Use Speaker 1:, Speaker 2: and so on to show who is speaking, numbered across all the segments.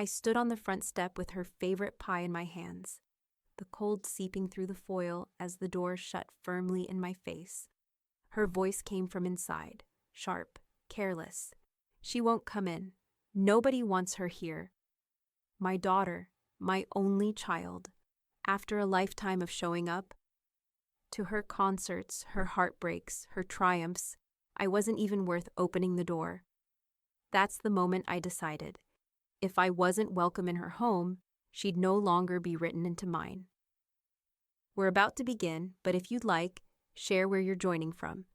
Speaker 1: I stood on the front step with her favorite pie in my hands, the cold seeping through the foil as the door shut firmly in my face. Her voice came from inside, sharp, careless. She won't come in. Nobody wants her here. My daughter, my only child, after a lifetime of showing up. To her concerts, her heartbreaks, her triumphs, I wasn't even worth opening the door. That's the moment I decided. If I wasn't welcome in her home, she'd no longer be written into mine. We're about to begin, but if you'd like, share where you're joining from.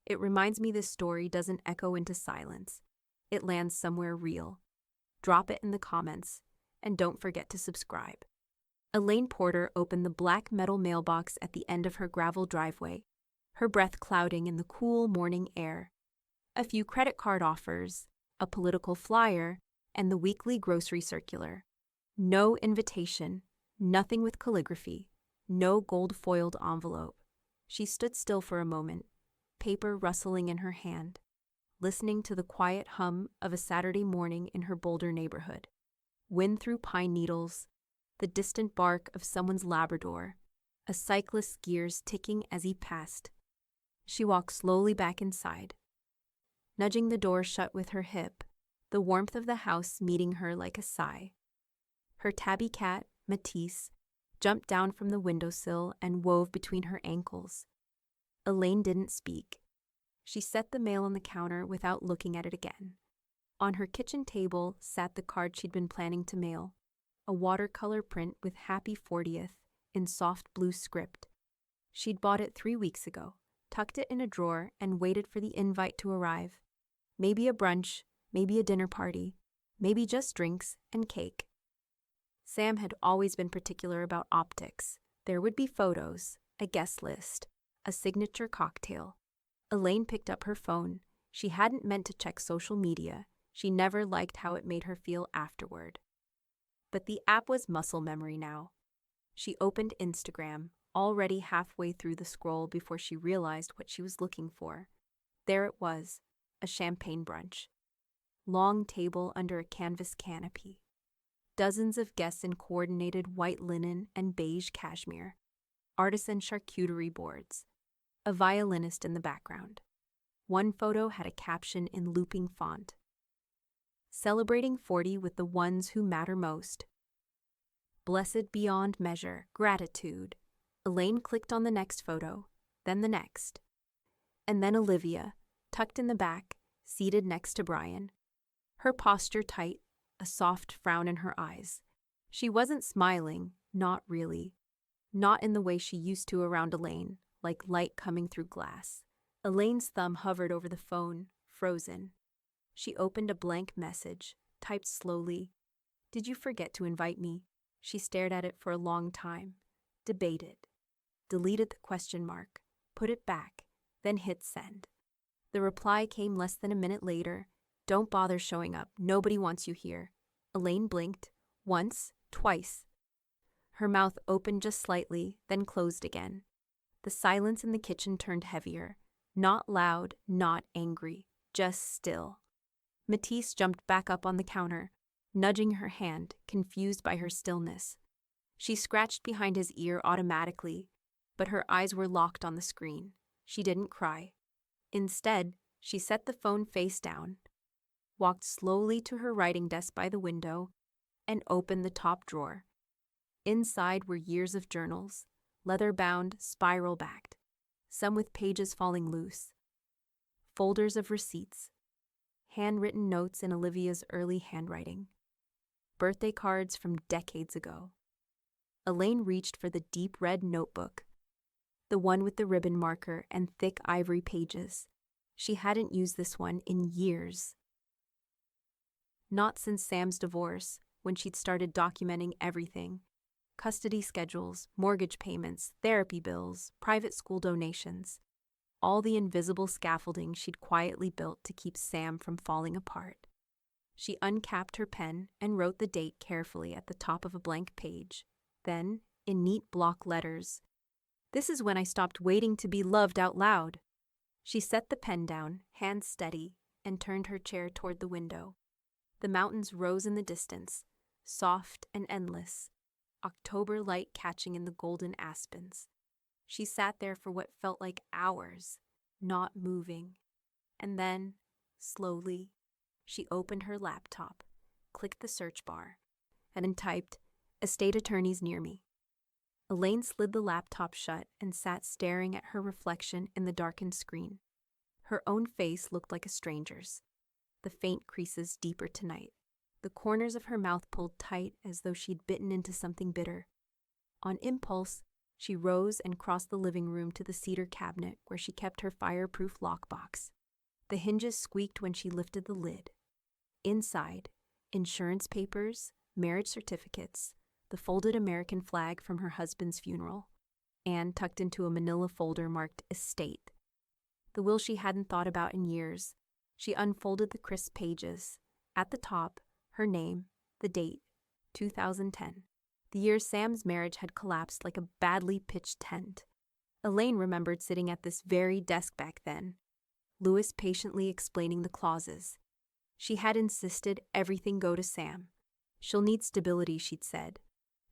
Speaker 1: It reminds me this story doesn't echo into silence. It lands somewhere real. Drop it in the comments, and don't forget to subscribe. Elaine Porter opened the black metal mailbox at the end of her gravel driveway, her breath clouding in the cool morning air. A few credit card offers, a political flyer, and the weekly grocery circular. No invitation, nothing with calligraphy, no gold-foiled envelope. She stood still for a moment, paper rustling in her hand, listening to the quiet hum of a Saturday morning in her Boulder neighborhood. Wind through pine needles, the distant bark of someone's Labrador, a cyclist's gears ticking as he passed. She walked slowly back inside, nudging the door shut with her hip, the warmth of the house meeting her like a sigh. Her tabby cat, Matisse, jumped down from the windowsill and wove between her ankles. Elaine didn't speak. She set the mail on the counter without looking at it again. On her kitchen table sat the card she'd been planning to mail, a watercolor print with Happy 40th in soft blue script. She'd bought it 3 weeks ago, tucked it in a drawer, and waited for the invite to arrive. Maybe a brunch, maybe a dinner party, maybe just drinks and cake. Sam had always been particular about optics. There would be photos, a guest list, a signature cocktail. Elaine picked up her phone. She hadn't meant to check social media. She never liked how it made her feel afterward. But the app was muscle memory now. She opened Instagram, already halfway through the scroll before she realized what she was looking for. There it was, a champagne brunch. Long table under a canvas canopy. Dozens of guests in coordinated white linen and beige cashmere. Artisan charcuterie boards. A violinist in the background. One photo had a caption in looping font. Celebrating 40 with the ones who matter most. Blessed beyond measure, gratitude. Elaine clicked on the next photo, then the next. And then Olivia, tucked in the back, seated next to Brian. Her posture tight, a soft frown in her eyes. She wasn't smiling, not really. Not in the way she used to around Elaine, like light coming through glass. Elaine's thumb hovered over the phone, frozen. She opened a blank message, typed slowly. Did you forget to invite me? She stared at it for a long time, debated, deleted the question mark, put it back, then hit send. The reply came less than a minute later. Don't bother showing up. Nobody wants you here. Elaine blinked, once, twice. Her mouth opened just slightly, then closed again. The silence in the kitchen turned heavier. Not loud, not angry, just still. Matisse jumped back up on the counter, nudging her hand, confused by her stillness. She scratched behind his ear automatically, but her eyes were locked on the screen. She didn't cry. Instead, she set the phone face down, walked slowly to her writing desk by the window, and opened the top drawer. Inside were years of journals, leather-bound, spiral-backed, some with pages falling loose. Folders of receipts, handwritten notes in Olivia's early handwriting, birthday cards from decades ago. Elaine reached for the deep red notebook, the one with the ribbon marker and thick ivory pages. She hadn't used this one in years. Not since Sam's divorce, when she'd started documenting everything. Custody schedules, mortgage payments, therapy bills, private school donations. All the invisible scaffolding she'd quietly built to keep Sam from falling apart. She uncapped her pen and wrote the date carefully at the top of a blank page. Then, in neat block letters, "This is when I stopped waiting to be loved out loud." She set the pen down, hands steady, and turned her chair toward the window. The mountains rose in the distance, soft and endless, October light catching in the golden aspens. She sat there for what felt like hours, not moving. And then, slowly, she opened her laptop, clicked the search bar, and then typed, "Estate attorneys near me." Elaine slid the laptop shut and sat staring at her reflection in the darkened screen. Her own face looked like a stranger's, the faint creases deeper tonight, the corners of her mouth pulled tight as though she'd bitten into something bitter. On impulse, she rose and crossed the living room to the cedar cabinet where she kept her fireproof lockbox. The hinges squeaked when she lifted the lid. Inside, insurance papers, marriage certificates, the folded American flag from her husband's funeral, and tucked into a manila folder marked estate. The will she hadn't thought about in years. She unfolded the crisp pages. At the top, her name, the date, 2010. The year Sam's marriage had collapsed like a badly pitched tent. Elaine remembered sitting at this very desk back then, Louis patiently explaining the clauses. She had insisted everything go to Sam. She'll need stability, she'd said.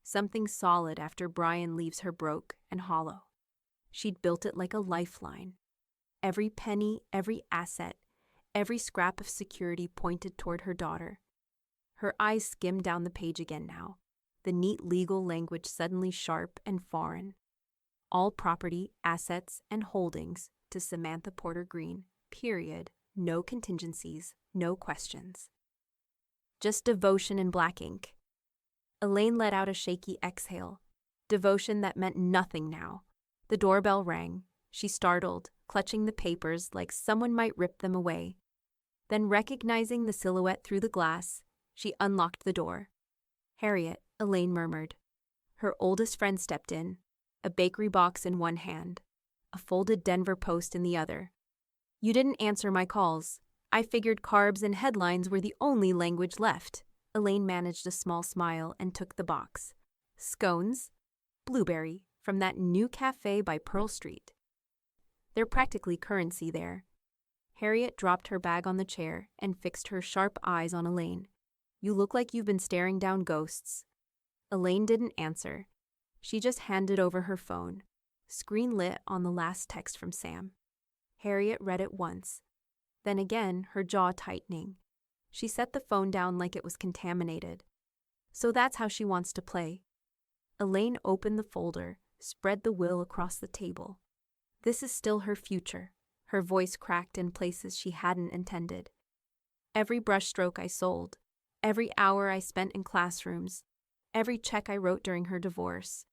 Speaker 1: Something solid after Brian leaves her broke and hollow. She'd built it like a lifeline. Every penny, every asset, every scrap of security pointed toward her daughter. Her eyes skimmed down the page again now, the neat legal language suddenly sharp and foreign. All property, assets, and holdings to Samantha Porter Green, period. No contingencies, no questions. Just devotion in black ink. Elaine let out a shaky exhale. Devotion that meant nothing now. The doorbell rang. She startled, clutching the papers like someone might rip them away. Then, recognizing the silhouette through the glass, she unlocked the door. "Harriet," Elaine murmured. Her oldest friend stepped in, a bakery box in one hand, a folded Denver Post in the other. "You didn't answer my calls. I figured carbs and headlines were the only language left." Elaine managed a small smile and took the box. "Scones? Blueberry, from that new cafe by Pearl Street. They're practically currency there." Harriet dropped her bag on the chair and fixed her sharp eyes on Elaine. "You look like you've been staring down ghosts." Elaine didn't answer. She just handed over her phone, screen lit on the last text from Sam. Harriet read it once. Then again, her jaw tightening. She set the phone down like it was contaminated. So that's how she wants to play. Elaine opened the folder, spread the will across the table. This is still her future. Her voice cracked in places she hadn't intended. Every brushstroke I sold, every hour I spent in classrooms, every check I wrote during her divorce,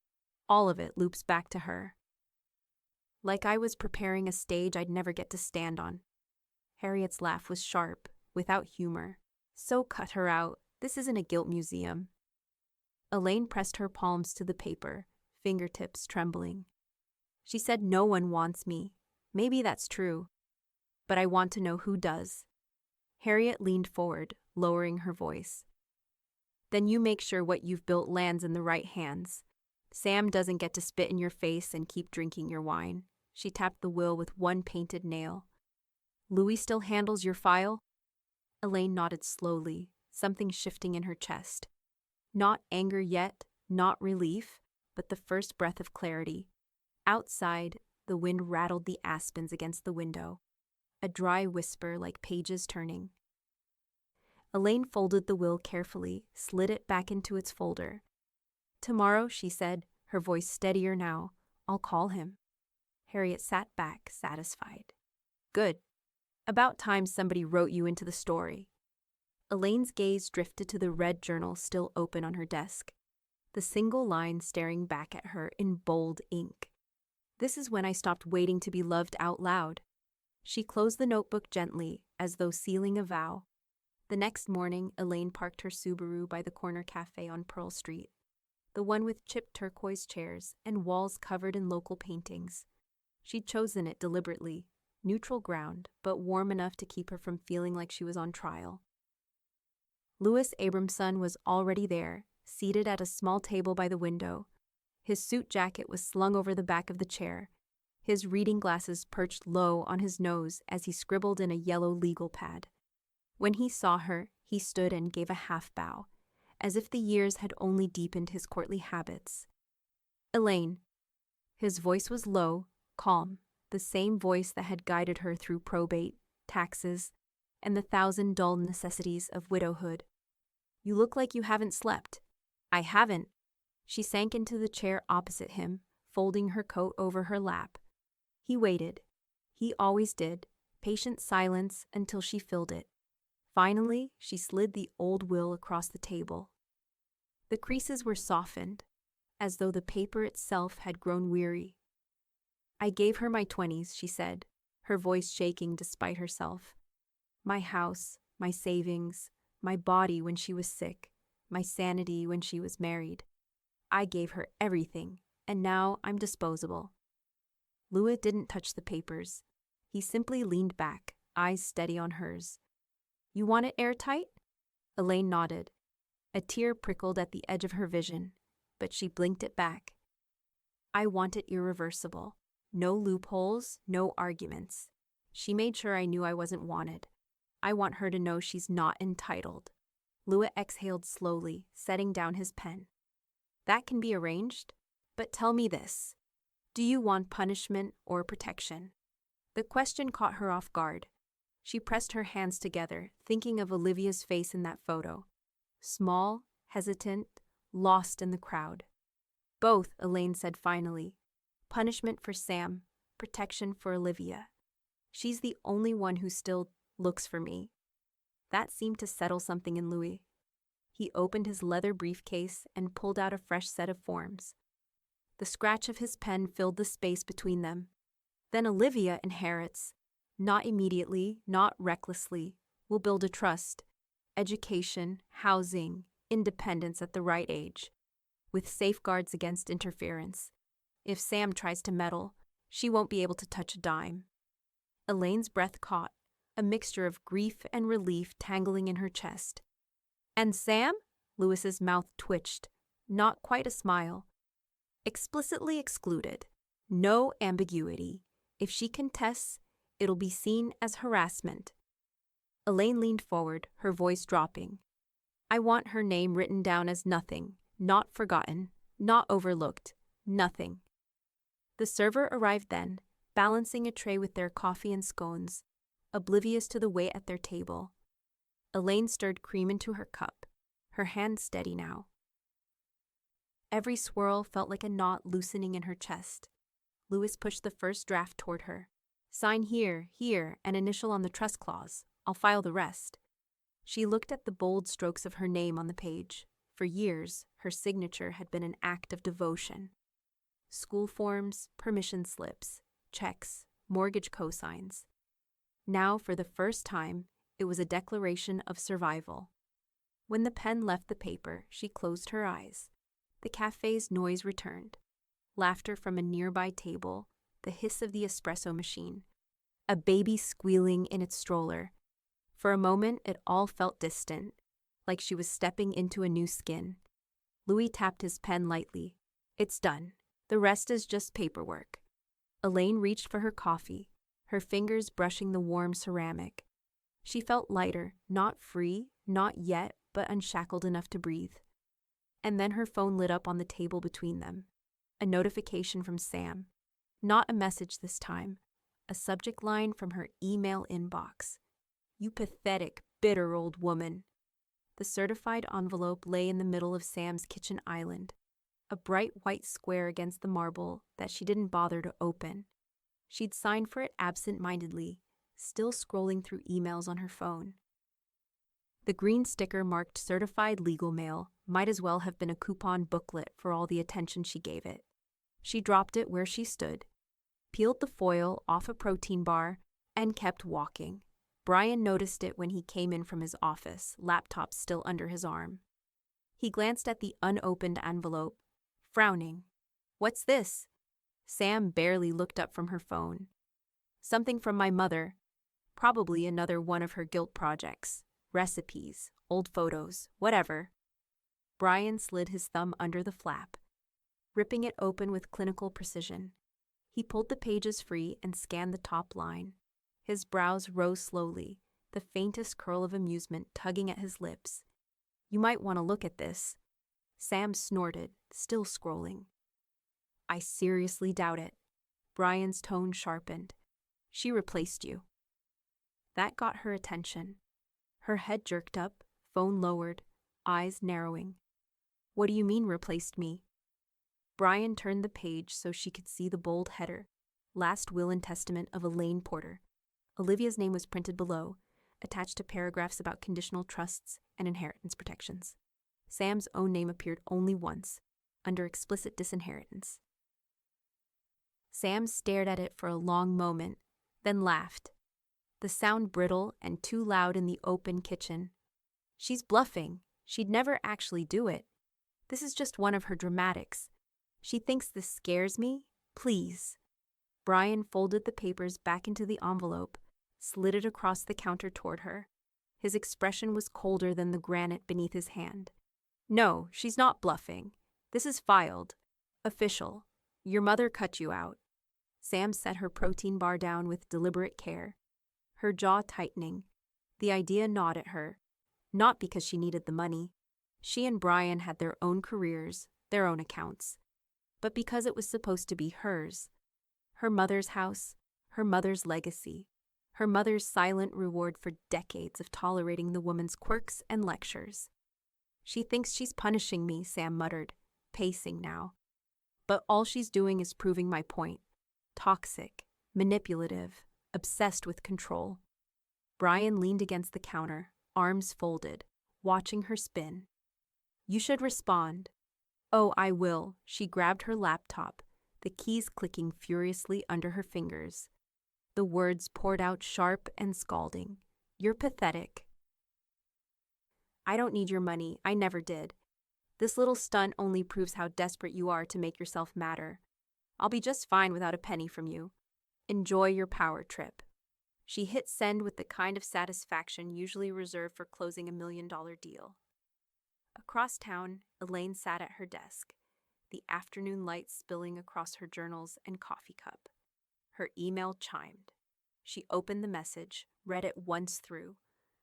Speaker 1: all of it loops back to her. Like I was preparing a stage I'd never get to stand on. Harriet's laugh was sharp, without humor. So cut her out. This isn't a guilt museum. Elaine pressed her palms to the paper, fingertips trembling. She said, "No one wants me. Maybe that's true. But I want to know who does." Harriet leaned forward, lowering her voice. "Then you make sure what you've built lands in the right hands. Sam doesn't get to spit in your face and keep drinking your wine." She tapped the will with one painted nail. "Louis still handles your file?" Elaine nodded slowly, something shifting in her chest. Not anger yet, not relief, but the first breath of clarity. Outside, the wind rattled the aspens against the window, a dry whisper like pages turning. Elaine folded the will carefully, slid it back into its folder. "Tomorrow," she said, her voice steadier now, "I'll call him." Harriet sat back, satisfied. "Good. About time somebody wrote you into the story." Elaine's gaze drifted to the red journal still open on her desk, the single line staring back at her in bold ink. "This is when I stopped waiting to be loved out loud." She closed the notebook gently, as though sealing a vow. The next morning, Elaine parked her Subaru by the corner cafe on Pearl Street, the one with chipped turquoise chairs and walls covered in local paintings. She'd chosen it deliberately, neutral ground, but warm enough to keep her from feeling like she was on trial. Louis Abramson was already there, seated at a small table by the window. His suit jacket was slung over the back of the chair, his reading glasses perched low on his nose as he scribbled in a yellow legal pad. When he saw her, he stood and gave a half bow, as if the years had only deepened his courtly habits. "Elaine." His voice was low, calm, the same voice that had guided her through probate, taxes, and the thousand dull necessities of widowhood. "You look like you haven't slept." "I haven't." She sank into the chair opposite him, folding her coat over her lap. He waited. He always did, patient silence until she filled it. Finally, she slid the old will across the table. The creases were softened, as though the paper itself had grown weary. "I gave her my 20s, she said, her voice shaking despite herself. "My house, my savings, my body when she was sick, my sanity when she was married. I gave her everything, and now I'm disposable." Louis didn't touch the papers. He simply leaned back, eyes steady on hers. "You want it airtight?" Elaine nodded. A tear prickled at the edge of her vision, but she blinked it back. "I want it irreversible. No loopholes, no arguments. She made sure I knew I wasn't wanted. I want her to know she's not entitled." Louis exhaled slowly, setting down his pen. "That can be arranged, but tell me this. Do you want punishment or protection?" The question caught her off guard. She pressed her hands together, thinking of Olivia's face in that photo. Small, hesitant, lost in the crowd. "Both," Elaine said finally. "Punishment for Sam, protection for Olivia. She's the only one who still looks for me." That seemed to settle something in Louis. He opened his leather briefcase and pulled out a fresh set of forms. The scratch of his pen filled the space between them. "Then Olivia inherits. Not immediately, not recklessly. We'll build a trust. Education, housing, independence at the right age, with safeguards against interference. If Sam tries to meddle, she won't be able to touch a dime." Elaine's breath caught, a mixture of grief and relief tangling in her chest. "And Sam?" Louis's mouth twitched, not quite a smile. "Explicitly excluded. No ambiguity. If she contests, it'll be seen as harassment." Elaine leaned forward, her voice dropping. "I want her name written down as nothing, not forgotten, not overlooked, nothing." The server arrived then, balancing a tray with their coffee and scones, oblivious to the wait at their table. Elaine stirred cream into her cup, her hand steady now. Every swirl felt like a knot loosening in her chest. Louis pushed the first draft toward her. "Sign here, here, and initial on the trust clause. I'll file the rest." She looked at the bold strokes of her name on the page. For years, her signature had been an act of devotion. School forms, permission slips, checks, mortgage cosigns. Now, for the first time, it was a declaration of survival. When the pen left the paper, she closed her eyes. The cafe's noise returned. Laughter from a nearby table, the hiss of the espresso machine, a baby squealing in its stroller. For a moment, it all felt distant, like she was stepping into a new skin. Louis tapped his pen lightly. "It's done. The rest is just paperwork." Elaine reached for her coffee, her fingers brushing the warm ceramic. She felt lighter, not free, not yet, but unshackled enough to breathe. And then her phone lit up on the table between them. A notification from Sam. Not a message this time. A subject line from her email inbox. "You pathetic, bitter old woman." The certified envelope lay in the middle of Sam's kitchen island, a bright white square against the marble that she didn't bother to open. She'd signed for it absent-mindedly, still scrolling through emails on her phone. The green sticker marked certified legal mail might as well have been a coupon booklet for all the attention she gave it. She dropped it where she stood, peeled the foil off a protein bar, and kept walking. Brian noticed it when he came in from his office, laptop still under his arm. He glanced at the unopened envelope, frowning. "What's this?" Sam barely looked up from her phone. "Something from my mother. Probably another one of her guilt projects. Recipes, old photos, whatever." Brian slid his thumb under the flap, ripping it open with clinical precision. He pulled the pages free and scanned the top line. His brows rose slowly, the faintest curl of amusement tugging at his lips. You might want to look at this. Sam snorted, still scrolling. I seriously doubt it. Brian's tone sharpened. She replaced you. That got her attention. Her head jerked up, phone lowered, eyes narrowing. What do you mean replaced me? Brian turned the page so she could see the bold header. Last will and testament of Elaine Porter. Olivia's name was printed below, attached to paragraphs about conditional trusts and inheritance protections. Sam's own name appeared only once, under explicit disinheritance. Sam stared at it for a long moment, then laughed. The sound brittle and too loud in the open kitchen. She's bluffing. She'd never actually do it. This is just one of her dramatics. She thinks this scares me? Please. Brian folded the papers back into the envelope, slid it across the counter toward her. His expression was colder than the granite beneath his hand. No, she's not bluffing. This is filed. Official. Your mother cut you out. Sam set her protein bar down with deliberate care, her jaw tightening. The idea gnawed at her, not because she needed the money. She and Brian had their own careers, their own accounts, but because it was supposed to be hers. Her mother's house, her mother's legacy, her mother's silent reward for decades of tolerating the woman's quirks and lectures. She thinks she's punishing me, Sam muttered, pacing now. But all she's doing is proving my point. Toxic, manipulative, obsessed with control. Brian leaned against the counter, arms folded, watching her spin. You should respond. Oh, I will. She grabbed her laptop, the keys clicking furiously under her fingers. The words poured out sharp and scalding. You're pathetic. I don't need your money. I never did. This little stunt only proves how desperate you are to make yourself matter. I'll be just fine without a penny from you. Enjoy your power trip. She hit send with the kind of satisfaction usually reserved for closing $1 million deal. Across town, Elaine sat at her desk, the afternoon light spilling across her journals and coffee cup. Her email chimed. She opened the message, read it once through,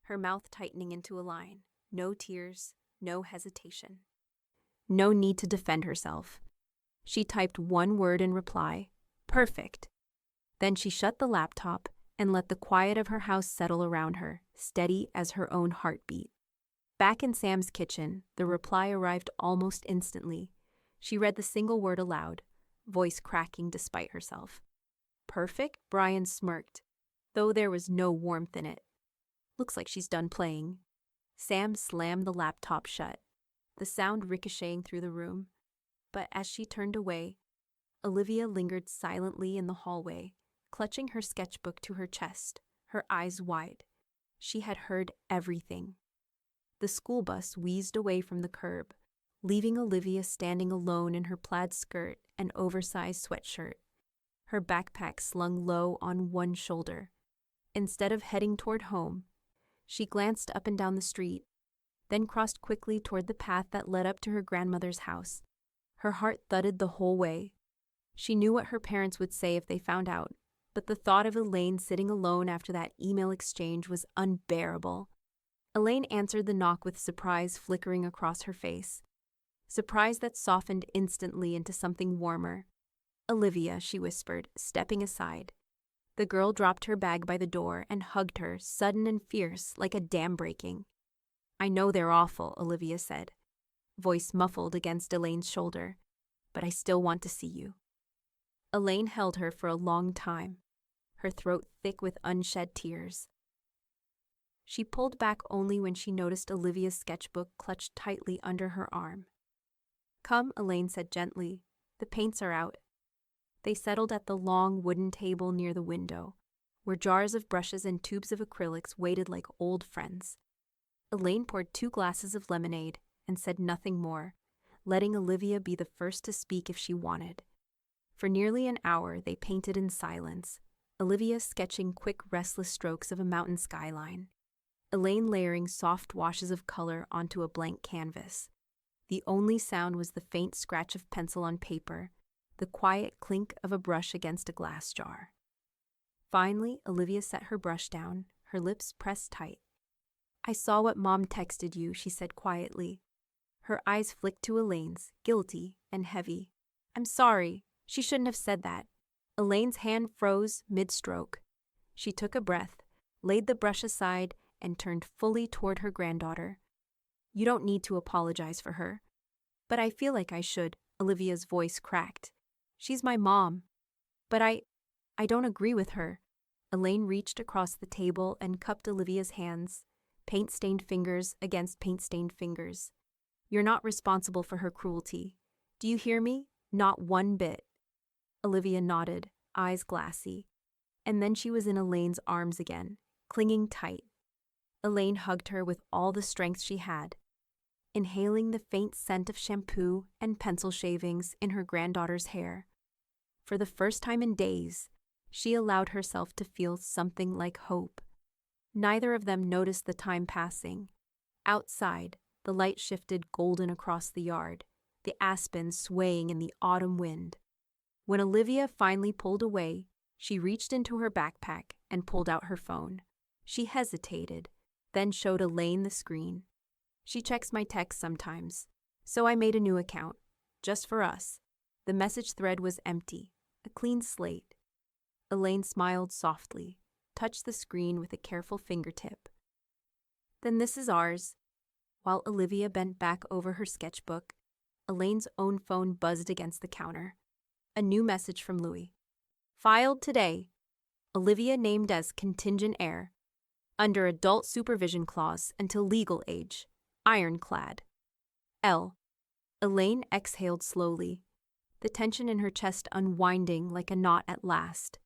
Speaker 1: her mouth tightening into a line. No tears, no hesitation. No need to defend herself. She typed one word in reply, perfect. Then she shut the laptop and let the quiet of her house settle around her, steady as her own heartbeat. Back in Sam's kitchen, the reply arrived almost instantly. She read the single word aloud, voice cracking despite herself. Perfect? Brian smirked, though there was no warmth in it. Looks like she's done playing. Sam slammed the laptop shut, the sound ricocheting through the room. But as she turned away, Olivia lingered silently in the hallway, clutching her sketchbook to her chest, her eyes wide. She had heard everything. The school bus wheezed away from the curb, leaving Olivia standing alone in her plaid skirt and oversized sweatshirt, her backpack slung low on one shoulder. Instead of heading toward home, she glanced up and down the street, then crossed quickly toward the path that led up to her grandmother's house. Her heart thudded the whole way. She knew what her parents would say if they found out, but the thought of Elaine sitting alone after that email exchange was unbearable. Elaine answered the knock with surprise flickering across her face. Surprise that softened instantly into something warmer. Olivia, she whispered, stepping aside. The girl dropped her bag by the door and hugged her, sudden and fierce, like a dam breaking. I know they're awful, Olivia said, voice muffled against Elaine's shoulder, but I still want to see you. Elaine held her for a long time, her throat thick with unshed tears. She pulled back only when she noticed Olivia's sketchbook clutched tightly under her arm. Come, Elaine said gently. The paints are out. They settled at the long wooden table near the window, where jars of brushes and tubes of acrylics waited like old friends. Elaine poured 2 glasses of lemonade and said nothing more, letting Olivia be the first to speak if she wanted. For nearly an hour they painted in silence, Olivia sketching quick, restless strokes of a mountain skyline, Elaine layering soft washes of color onto a blank canvas. The only sound was the faint scratch of pencil on paper, the quiet clink of a brush against a glass jar. Finally, Olivia set her brush down, her lips pressed tight. I saw what Mom texted you, she said quietly. Her eyes flicked to Elaine's, guilty and heavy. I'm sorry. She shouldn't have said that. Elaine's hand froze mid-stroke. She took a breath, laid the brush aside, and turned fully toward her granddaughter. You don't need to apologize for her. But I feel like I should, Olivia's voice cracked. She's my mom. But I don't agree with her. Elaine reached across the table and cupped Olivia's hands, paint-stained fingers against paint-stained fingers. You're not responsible for her cruelty. Do you hear me? Not one bit. Olivia nodded, eyes glassy. And then she was in Elaine's arms again, clinging tight. Elaine hugged her with all the strength she had, inhaling the faint scent of shampoo and pencil shavings in her granddaughter's hair. For the first time in days, she allowed herself to feel something like hope. Neither of them noticed the time passing. Outside, the light shifted golden across the yard, the aspens swaying in the autumn wind. When Olivia finally pulled away, she reached into her backpack and pulled out her phone. She hesitated, then showed Elaine the screen. She checks my texts sometimes, so I made a new account, just for us. The message thread was empty, a clean slate. Elaine smiled softly, touched the screen with a careful fingertip. Then this is ours. While Olivia bent back over her sketchbook, Elaine's own phone buzzed against the counter. A new message from Louis. Filed today. Olivia named as contingent heir. Under adult supervision clause until legal age. Ironclad. L. Elaine exhaled slowly, the tension in her chest unwinding like a knot at last.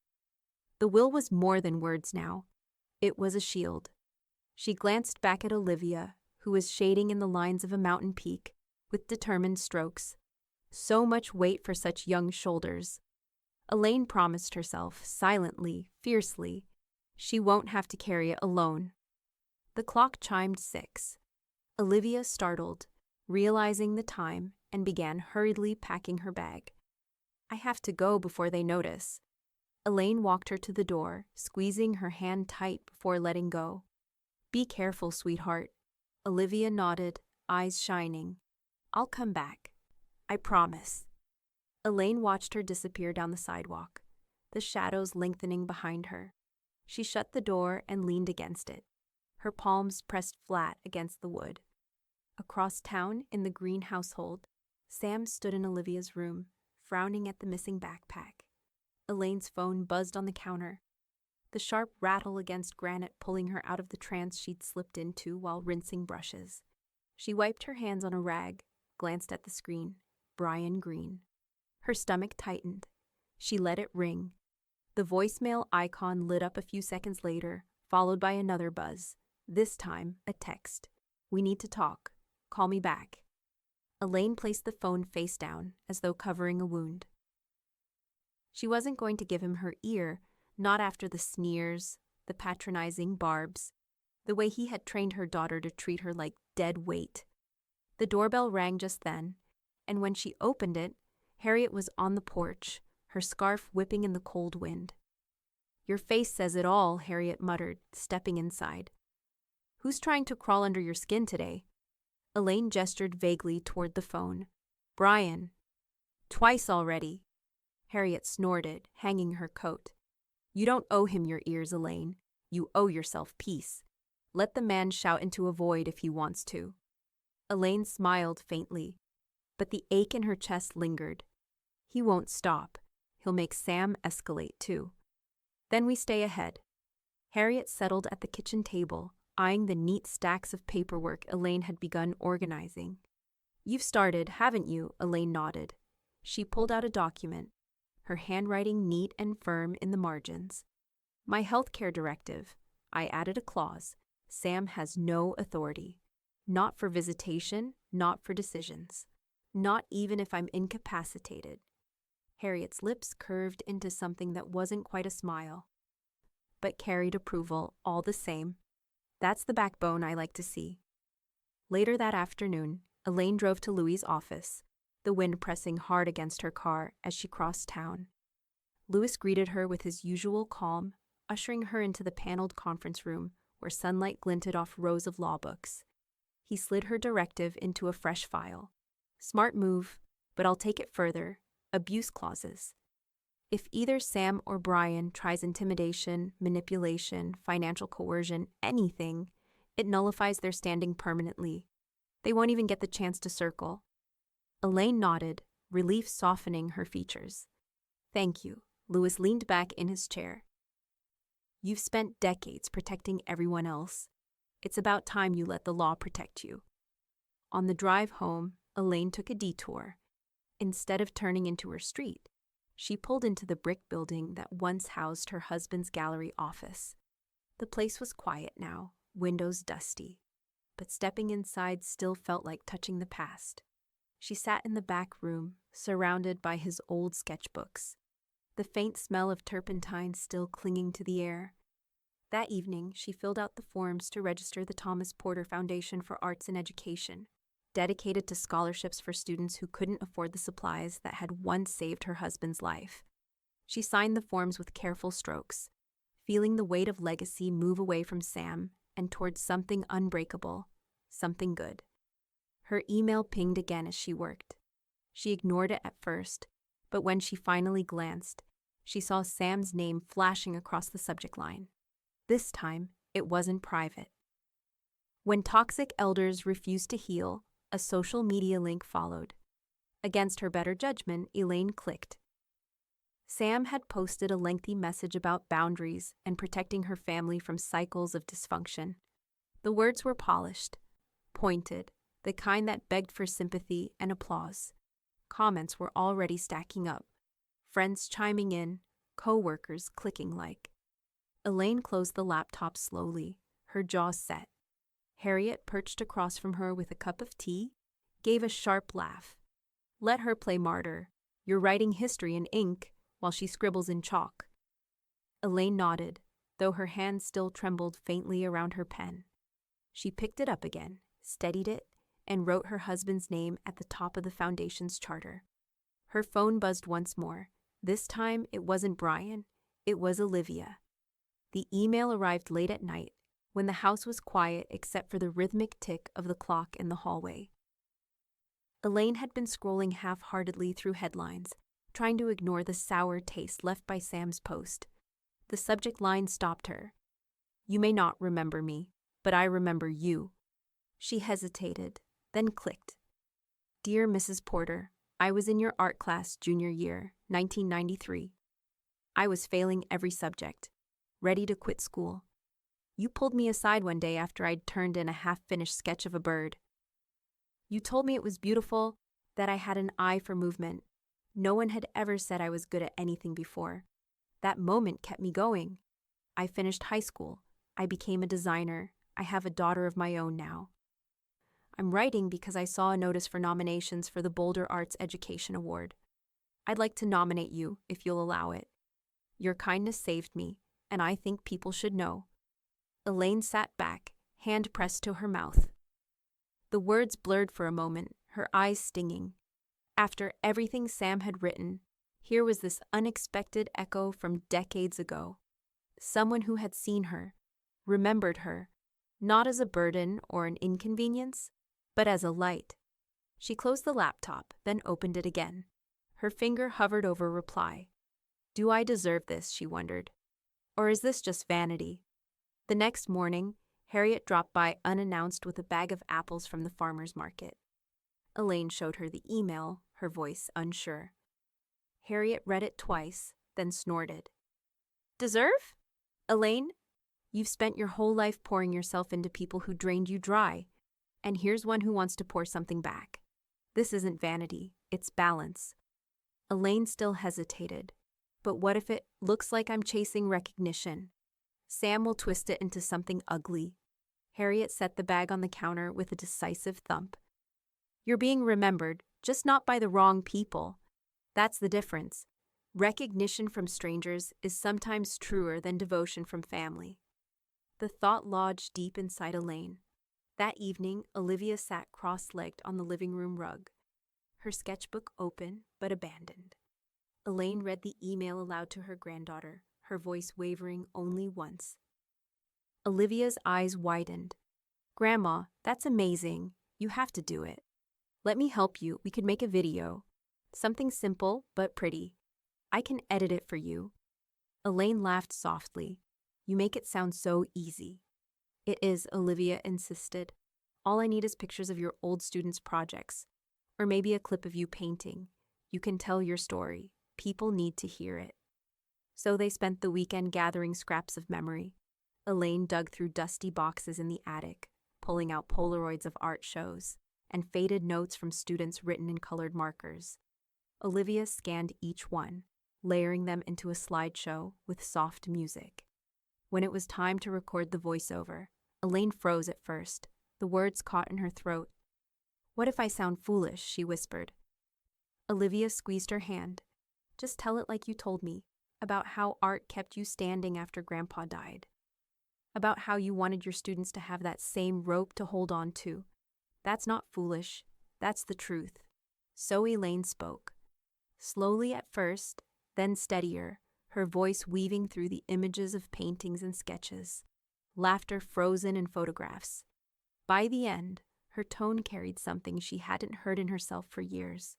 Speaker 1: The will was more than words now. It was a shield. She glanced back at Olivia, who was shading in the lines of a mountain peak, with determined strokes. So much weight for such young shoulders. Elaine promised herself, silently, fiercely, she won't have to carry it alone. The clock chimed 6. Olivia startled, realizing the time, and began hurriedly packing her bag. I have to go before they notice. Elaine walked her to the door, squeezing her hand tight before letting go. Be careful, sweetheart. Olivia nodded, eyes shining. I'll come back. I promise. Elaine watched her disappear down the sidewalk, the shadows lengthening behind her. She shut the door and leaned against it, her palms pressed flat against the wood. Across town, in the Green household, Sam stood in Olivia's room, frowning at the missing backpack. Elaine's phone buzzed on the counter, the sharp rattle against granite pulling her out of the trance she'd slipped into while rinsing brushes. She wiped her hands on a rag, glanced at the screen. Brian Green. Her stomach tightened. She let it ring. The voicemail icon lit up a few seconds later, followed by another buzz. This time, a text. We need to talk. Call me back. Elaine placed the phone face down, as though covering a wound. She wasn't going to give him her ear, not after the sneers, the patronizing barbs, the way he had trained her daughter to treat her like dead weight. The doorbell rang just then, and when she opened it, Harriet was on the porch, her scarf whipping in the cold wind. Your face says it all, Harriet muttered, stepping inside. Who's trying to crawl under your skin today? Elaine gestured vaguely toward the phone. Brian. Twice already. Harriet snorted, hanging her coat. You don't owe him your ears, Elaine. You owe yourself peace. Let the man shout into a void if he wants to. Elaine smiled faintly, but the ache in her chest lingered. He won't stop. He'll make Sam escalate too. Then we stay ahead. Harriet settled at the kitchen table, eyeing the neat stacks of paperwork Elaine had begun organizing. You've started, haven't you? Elaine nodded. She pulled out a document, her handwriting neat and firm in the margins. My healthcare directive. I added a clause. Sam has no authority. Not for visitation, not for decisions. Not even if I'm incapacitated. Harriet's lips curved into something that wasn't quite a smile, but carried approval all the same. That's the backbone I like to see. Later that afternoon, Elaine drove to Louis's office, the wind pressing hard against her car as she crossed town. Louis greeted her with his usual calm, ushering her into the paneled conference room where sunlight glinted off rows of law books. He slid her directive into a fresh file. Smart move, but I'll take it further. Abuse clauses. If either Sam or Brian tries intimidation, manipulation, financial coercion, anything, it nullifies their standing permanently. They won't even get the chance to circle. Elaine nodded, relief softening her features. Thank you. Lewis leaned back in his chair. You've spent decades protecting everyone else. It's about time you let the law protect you. On the drive home, Elaine took a detour. Instead of turning into her street, she pulled into the brick building that once housed her husband's gallery office. The place was quiet now, windows dusty, but stepping inside still felt like touching the past. She sat in the back room, surrounded by his old sketchbooks, the faint smell of turpentine still clinging to the air. That evening, she filled out the forms to register the Thomas Porter Foundation for Arts and Education, dedicated to scholarships for students who couldn't afford the supplies that had once saved her husband's life. She signed the forms with careful strokes, feeling the weight of legacy move away from Sam and towards something unbreakable, something good. Her email pinged again as she worked. She ignored it at first, but when she finally glanced, she saw Sam's name flashing across the subject line. This time, it wasn't private. When toxic elders refused to heal, a social media link followed. Against her better judgment, Elaine clicked. Sam had posted a lengthy message about boundaries and protecting her family from cycles of dysfunction. The words were polished, pointed, the kind that begged for sympathy and applause. Comments were already stacking up, friends chiming in, co-workers clicking like. Elaine closed the laptop slowly, her jaw set. Harriet, perched across from her with a cup of tea, gave a sharp laugh. Let her play martyr. You're writing history in ink while she scribbles in chalk. Elaine nodded, though her hand still trembled faintly around her pen. She picked it up again, steadied it, and wrote her husband's name at the top of the foundation's charter. Her phone buzzed once more. This time, it wasn't Brian. It was Olivia. The email arrived late at night, when the house was quiet except for the rhythmic tick of the clock in the hallway. Elaine had been scrolling half-heartedly through headlines, trying to ignore the sour taste left by Sam's post. The subject line stopped her. You may not remember me, but I remember you. She hesitated, then clicked. Dear Mrs. Porter, I was in your art class junior year, 1993. I was failing every subject, ready to quit school. You pulled me aside one day after I'd turned in a half-finished sketch of a bird. You told me it was beautiful, that I had an eye for movement. No one had ever said I was good at anything before. That moment kept me going. I finished high school. I became a designer. I have a daughter of my own now. I'm writing because I saw a notice for nominations for the Boulder Arts Education Award. I'd like to nominate you, if you'll allow it. Your kindness saved me, and I think people should know. Elaine sat back, hand pressed to her mouth. The words blurred for a moment, her eyes stinging. After everything Sam had written, here was this unexpected echo from decades ago. Someone who had seen her, remembered her, not as a burden or an inconvenience, but as a light. She closed the laptop, then opened it again. Her finger hovered over reply. Do I deserve this, she wondered. Or is this just vanity? The next morning, Harriet dropped by unannounced with a bag of apples from the farmer's market. Elaine showed her the email, her voice unsure. Harriet read it twice, then snorted. Deserve? Elaine, you've spent your whole life pouring yourself into people who drained you dry, and here's one who wants to pour something back. This isn't vanity, it's balance. Elaine still hesitated. But what if it looks like I'm chasing recognition? Sam will twist it into something ugly. Harriet set the bag on the counter with a decisive thump. You're being remembered, just not by the wrong people. That's the difference. Recognition from strangers is sometimes truer than devotion from family. The thought lodged deep inside Elaine. That evening, Olivia sat cross-legged on the living room rug, her sketchbook open but abandoned. Elaine read the email aloud to her granddaughter, her voice wavering only once. Olivia's eyes widened. Grandma, that's amazing. You have to do it. Let me help you. We could make a video. Something simple but pretty. I can edit it for you. Elaine laughed softly. You make it sound so easy. It is, Olivia insisted. All I need is pictures of your old students' projects, or maybe a clip of you painting. You can tell your story. People need to hear it. So they spent the weekend gathering scraps of memory. Elaine dug through dusty boxes in the attic, pulling out Polaroids of art shows and faded notes from students written in colored markers. Olivia scanned each one, layering them into a slideshow with soft music. When it was time to record the voiceover, Elaine froze at first. The words caught in her throat. What if I sound foolish? She whispered. Olivia squeezed her hand. Just tell it like you told me, about how art kept you standing after Grandpa died. About how you wanted your students to have that same rope to hold on to. That's not foolish. That's the truth. So Elaine spoke. Slowly at first, then steadier, her voice weaving through the images of paintings and sketches, laughter frozen in photographs. By the end, her tone carried something she hadn't heard in herself for years.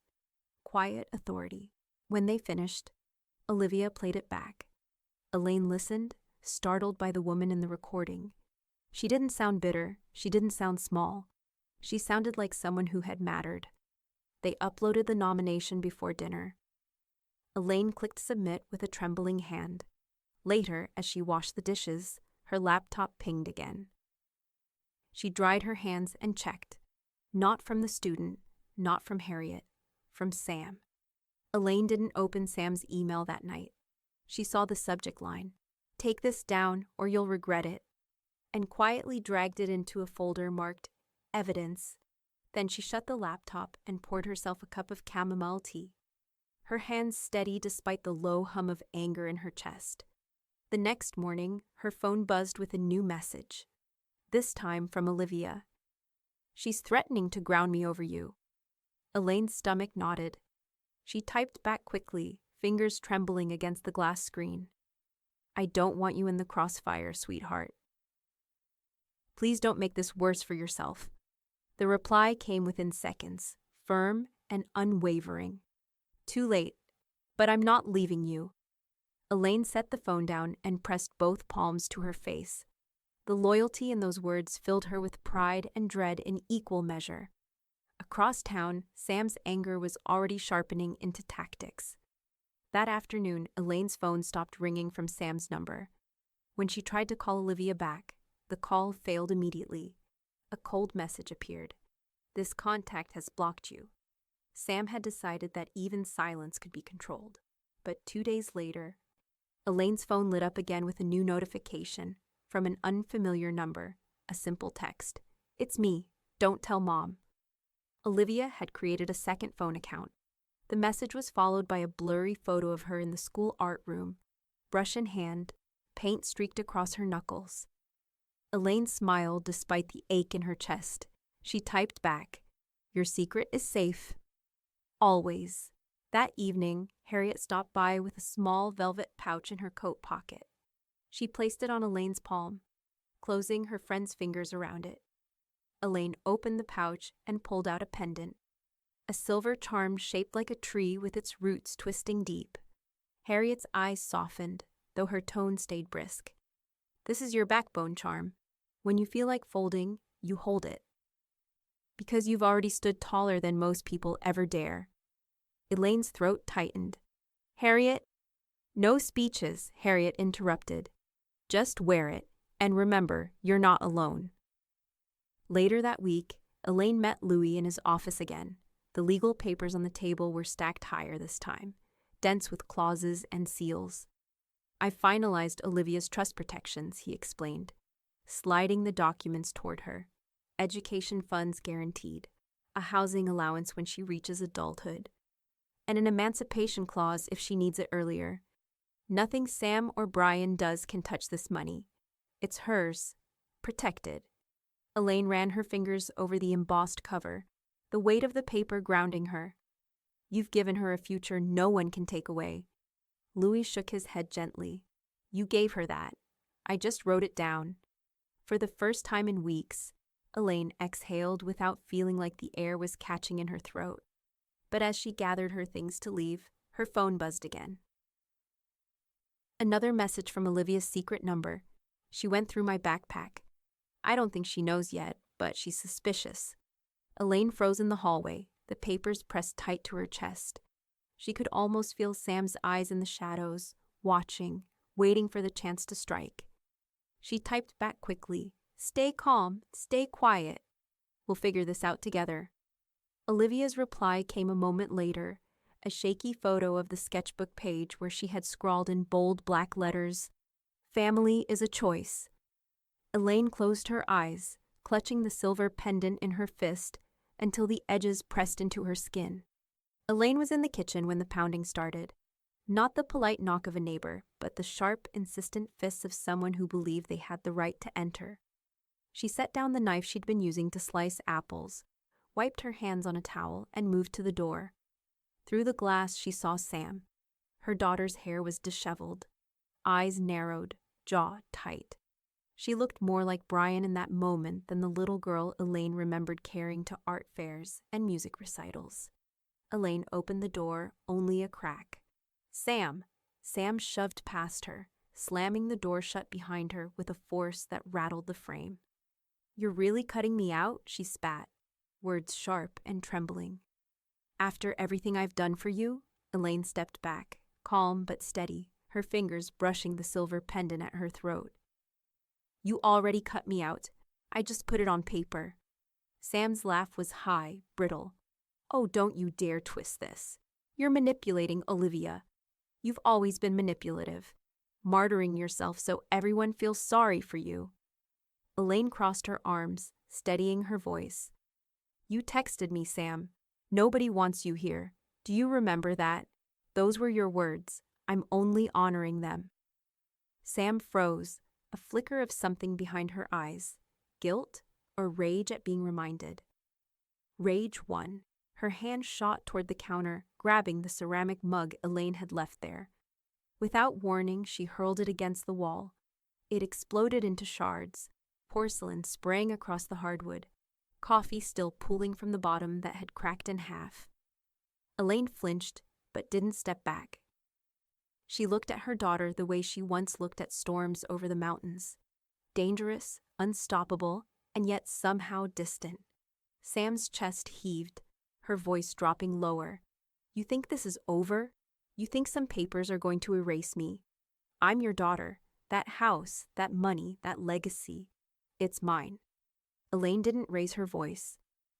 Speaker 1: Quiet authority. When they finished, Olivia played it back. Elaine listened, startled by the woman in the recording. She didn't sound bitter. She didn't sound small. She sounded like someone who had mattered. They uploaded the nomination before dinner. Elaine clicked submit with a trembling hand. Later, as she washed the dishes, her laptop pinged again. She dried her hands and checked. Not from the student, not from Harriet, from Sam. Elaine didn't open Sam's email that night. She saw the subject line, "Take this down or you'll regret it," and quietly dragged it into a folder marked Evidence. Then she shut the laptop and poured herself a cup of chamomile tea. Her hands steady despite the low hum of anger in her chest. The next morning, her phone buzzed with a new message. This time from Olivia. "She's threatening to ground me over you." Elaine's stomach knotted. She typed back quickly, fingers trembling against the glass screen. "I don't want you in the crossfire, sweetheart. Please don't make this worse for yourself." The reply came within seconds, firm and unwavering. "Too late, but I'm not leaving you." Elaine set the phone down and pressed both palms to her face. The loyalty in those words filled her with pride and dread in equal measure. Across town, Sam's anger was already sharpening into tactics. That afternoon, Elaine's phone stopped ringing from Sam's number. When she tried to call Olivia back, the call failed immediately. A cold message appeared. "This contact has blocked you." Sam had decided that even silence could be controlled. But 2 days later, Elaine's phone lit up again with a new notification from an unfamiliar number, a simple text. "It's me. Don't tell Mom." Olivia had created a second phone account. The message was followed by a blurry photo of her in the school art room, brush in hand, paint streaked across her knuckles. Elaine smiled despite the ache in her chest. She typed back, "Your secret is safe. Always." That evening, Harriet stopped by with a small velvet pouch in her coat pocket. She placed it on Elaine's palm, closing her friend's fingers around it. Elaine opened the pouch and pulled out a pendant, a silver charm shaped like a tree with its roots twisting deep. Harriet's eyes softened, though her tone stayed brisk. "This is your backbone charm. When you feel like folding, you hold it. Because you've already stood taller than most people ever dare." Elaine's throat tightened. "Harriet—" "No speeches," Harriet interrupted. "Just wear it, and remember, you're not alone." Later that week, Elaine met Louis in his office again. The legal papers on the table were stacked higher this time, dense with clauses and seals. "I finalized Olivia's trust protections," he explained, sliding the documents toward her. "Education funds guaranteed, a housing allowance when she reaches adulthood, and an emancipation clause if she needs it earlier. Nothing Sam or Brian does can touch this money. It's hers, protected." Elaine ran her fingers over the embossed cover, the weight of the paper grounding her. "You've given her a future no one can take away." Louis shook his head gently. "You gave her that. I just wrote it down. For the first time in weeks, Elaine exhaled without feeling like the air was catching in her throat. But as she gathered her things to leave, her phone buzzed again. Another message from Olivia's secret number. She went through my backpack. I don't think she knows yet, but she's suspicious. Elaine froze in the hallway, the papers pressed tight to her chest. She could almost feel Sam's eyes in the shadows, watching, waiting for the chance to strike. She typed back quickly, "Stay calm, stay quiet. We'll figure this out together." Olivia's reply came a moment later, a shaky photo of the sketchbook page where she had scrawled in bold black letters, "Family is a choice." Elaine closed her eyes, clutching the silver pendant in her fist until the edges pressed into her skin. Elaine was in the kitchen when the pounding started. Not the polite knock of a neighbor, but the sharp, insistent fists of someone who believed they had the right to enter. She set down the knife she'd been using to slice apples, wiped her hands on a towel, and moved to the door. Through the glass, she saw Sam. Her daughter's hair was disheveled, eyes narrowed, jaw tight. She looked more like Brian in that moment than the little girl Elaine remembered carrying to art fairs and music recitals. Elaine opened the door only a crack. "Sam!" Sam shoved past her, slamming the door shut behind her with a force that rattled the frame. "You're really cutting me out?" she spat, words sharp and trembling. "After everything I've done for you?" Elaine stepped back, calm but steady, her fingers brushing the silver pendant at her throat. "You already cut me out. I just put it on paper." Sam's laugh was high, brittle. "Oh, don't you dare twist this. You're manipulating Olivia. You've always been manipulative, martyring yourself so everyone feels sorry for you." Elaine crossed her arms, steadying her voice. "You texted me, Sam. Nobody wants you here. Do you remember that? Those were your words. I'm only honoring them." Sam froze, a flicker of something behind her eyes. Guilt or rage at being reminded? Rage won. Her hand shot toward the counter, grabbing the ceramic mug Elaine had left there. Without warning, she hurled it against the wall. It exploded into shards, porcelain spraying across the hardwood, coffee still pooling from the bottom that had cracked in half. Elaine flinched, but didn't step back. She looked at her daughter the way she once looked at storms over the mountains. Dangerous, unstoppable, and yet somehow distant. Sam's chest heaved, her voice dropping lower. "You think this is over? You think some papers are going to erase me? I'm your daughter. That house, that money, that legacy. It's mine." Elaine didn't raise her voice.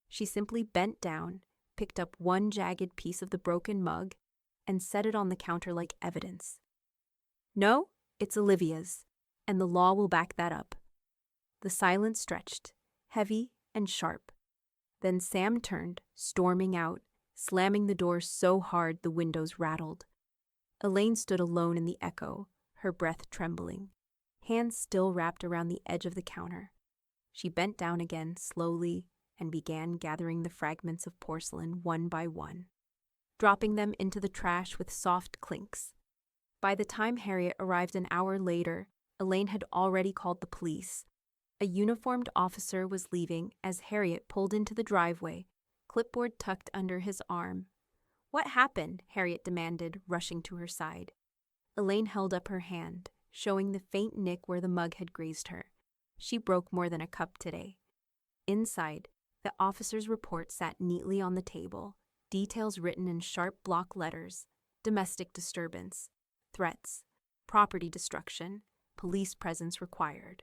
Speaker 1: She simply bent down, picked up one jagged piece of the broken mug, and set it on the counter like evidence. "No, it's Olivia's, and the law will back that up." The silence stretched, heavy and sharp. Then Sam turned, storming out, slamming the door so hard the windows rattled. Elaine stood alone in the echo, her breath trembling, hands still wrapped around the edge of the counter. She bent down again slowly and began gathering the fragments of porcelain one by one, dropping them into the trash with soft clinks. By the time Harriet arrived an hour later, Elaine had already called the police. A uniformed officer was leaving as Harriet pulled into the driveway, clipboard tucked under his arm. "What happened?" Harriet demanded, rushing to her side. Elaine held up her hand, showing the faint nick where the mug had grazed her. She broke more than a cup today. Inside, the officer's report sat neatly on the table, details written in sharp block letters: domestic disturbance, threats, property destruction, police presence required.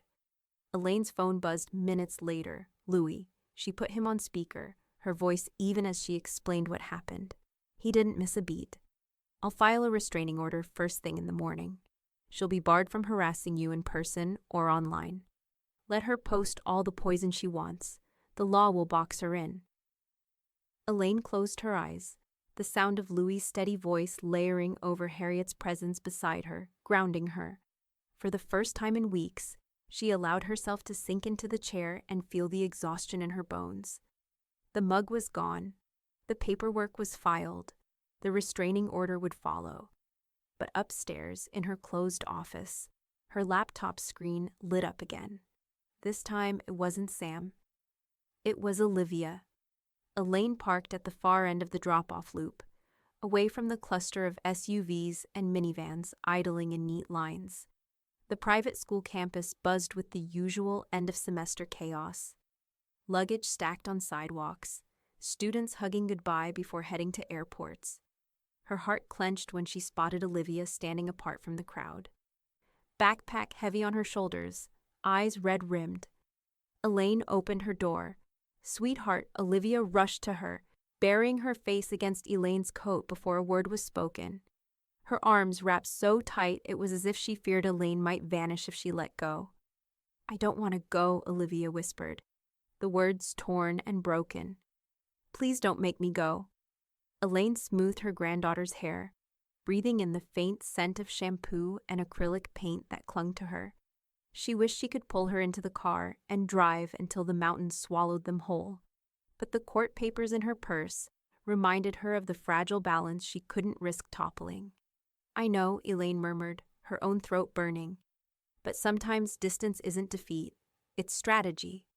Speaker 1: Elaine's phone buzzed minutes later. Louis. She put him on speaker, her voice even as she explained what happened. He didn't miss a beat. "I'll file a restraining order first thing in the morning. She'll be barred from harassing you in person or online. Let her post all the poison she wants. The law will box her in." Elaine closed her eyes, the sound of Louis' steady voice layering over Harriet's presence beside her, grounding her. For the first time in weeks, she allowed herself to sink into the chair and feel the exhaustion in her bones. The mug was gone. The paperwork was filed. The restraining order would follow. But upstairs, in her closed office, her laptop screen lit up again. This time, it wasn't Sam. It was Olivia. Elaine parked at the far end of the drop-off loop, away from the cluster of SUVs and minivans idling in neat lines. The private school campus buzzed with the usual end-of-semester chaos. Luggage stacked on sidewalks, students hugging goodbye before heading to airports. Her heart clenched when she spotted Olivia standing apart from the crowd. Backpack heavy on her shoulders, eyes red-rimmed. Elaine opened her door. "Sweetheart," Olivia rushed to her, burying her face against Elaine's coat before a word was spoken. Her arms wrapped so tight it was as if she feared Elaine might vanish if she let go. "I don't want to go," Olivia whispered, the words torn and broken. "Please don't make me go." Elaine smoothed her granddaughter's hair, breathing in the faint scent of shampoo and acrylic paint that clung to her. She wished she could pull her into the car and drive until the mountains swallowed them whole. But the court papers in her purse reminded her of the fragile balance she couldn't risk toppling. "I know," Elaine murmured, her own throat burning. "But sometimes distance isn't defeat, it's strategy."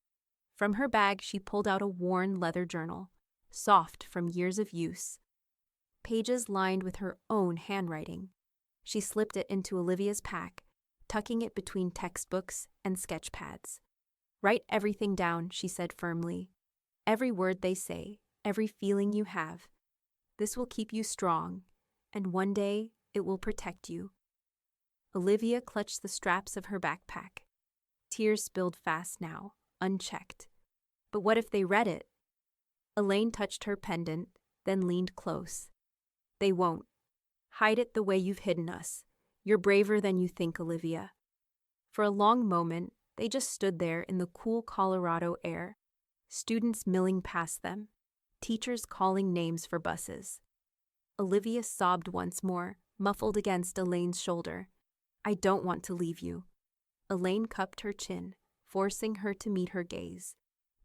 Speaker 1: From her bag, she pulled out a worn leather journal, soft from years of use. Pages lined with her own handwriting. She slipped it into Olivia's pack, tucking it between textbooks and sketch pads. "Write everything down," she said firmly. "Every word they say, every feeling you have. This will keep you strong, and one day it will protect you." Olivia clutched the straps of her backpack. Tears spilled fast now, unchecked. But what if they read it? Elaine touched her pendant, then leaned close. "They won't. Hide it the way you've hidden us. You're braver than you think, Olivia." For a long moment, they just stood there in the cool Colorado air, students milling past them, teachers calling names for buses. Olivia sobbed once more, muffled against Elaine's shoulder. "I don't want to leave you." Elaine cupped her chin, forcing her to meet her gaze.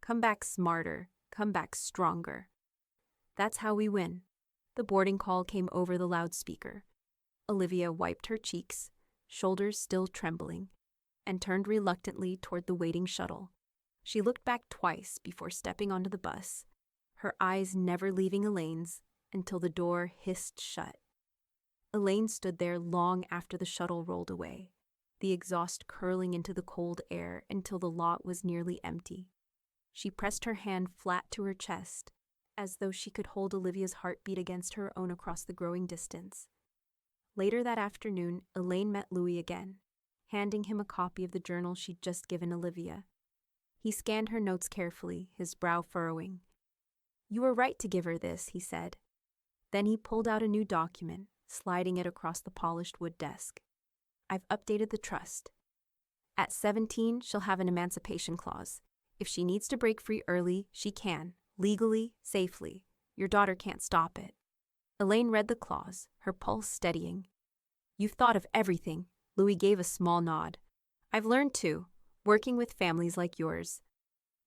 Speaker 1: "Come back smarter, come back stronger." "That's how we win." The boarding call came over the loudspeaker. Olivia wiped her cheeks, shoulders still trembling, and turned reluctantly toward the waiting shuttle. She looked back twice before stepping onto the bus, her eyes never leaving Elaine's until the door hissed shut. Elaine stood there long after the shuttle rolled away, the exhaust curling into the cold air until the lot was nearly empty. She pressed her hand flat to her chest, as though she could hold Olivia's heartbeat against her own across the growing distance. Later that afternoon, Elaine met Louis again, handing him a copy of the journal she'd just given Olivia. He scanned her notes carefully, his brow furrowing. "You were right to give her this," he said. Then he pulled out a new document, sliding it across the polished wood desk. "I've updated the trust. At 17, she'll have an emancipation clause. If she needs to break free early, she can, legally, safely. Your daughter can't stop it." Elaine read the clause, her pulse steadying. "You've thought of everything," Louis gave a small nod. "I've learned too, working with families like yours."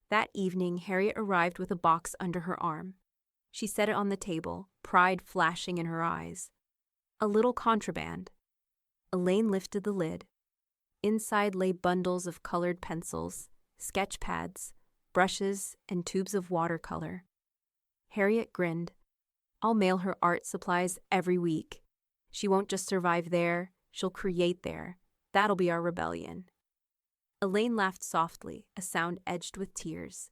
Speaker 1: That evening, Harriet arrived with a box under her arm. She set it on the table, pride flashing in her eyes. "A little contraband." Elaine lifted the lid. Inside lay bundles of colored pencils, sketch pads, brushes, and tubes of watercolor. Harriet grinned. "I'll mail her art supplies every week. She won't just survive there, she'll create there. That'll be our rebellion." Elaine laughed softly, a sound edged with tears.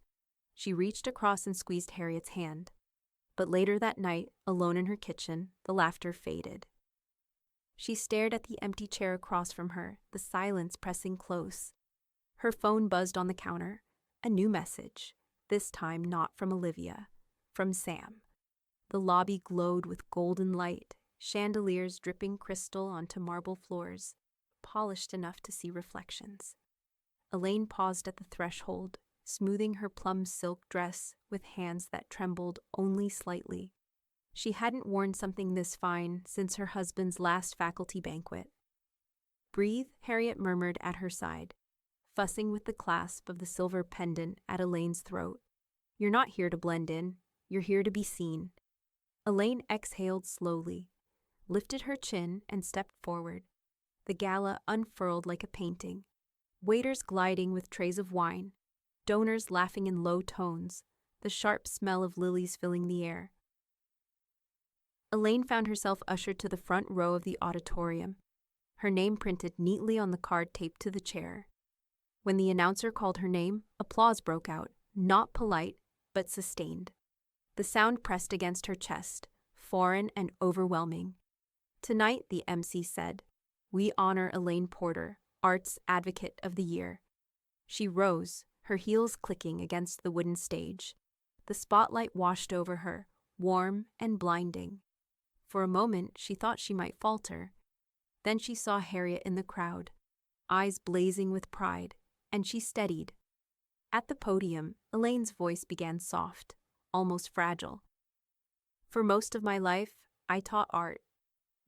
Speaker 1: She reached across and squeezed Harriet's hand. But later that night, alone in her kitchen, the laughter faded. She stared at the empty chair across from her, the silence pressing close. Her phone buzzed on the counter. A new message, this time not from Olivia, from Sam. The lobby glowed with golden light, chandeliers dripping crystal onto marble floors, polished enough to see reflections. Elaine paused at the threshold, smoothing her plum silk dress with hands that trembled only slightly. She hadn't worn something this fine since her husband's last faculty banquet. "Breathe," Harriet murmured at her side, fussing with the clasp of the silver pendant at Elaine's throat. "You're not here to blend in. You're here to be seen." Elaine exhaled slowly, lifted her chin, and stepped forward. The gala unfurled like a painting. Waiters gliding with trays of wine, donors laughing in low tones, the sharp smell of lilies filling the air. Elaine found herself ushered to the front row of the auditorium, her name printed neatly on the card taped to the chair. When the announcer called her name, applause broke out, not polite, but sustained. The sound pressed against her chest, foreign and overwhelming. Tonight, the MC said, "We honor Elaine Porter, Arts Advocate of the Year." She rose, her heels clicking against the wooden stage. The spotlight washed over her, warm and blinding. For a moment, she thought she might falter. Then she saw Harriet in the crowd, eyes blazing with pride, and she steadied. At the podium, Elaine's voice began soft, almost fragile. "For most of my life, I taught art,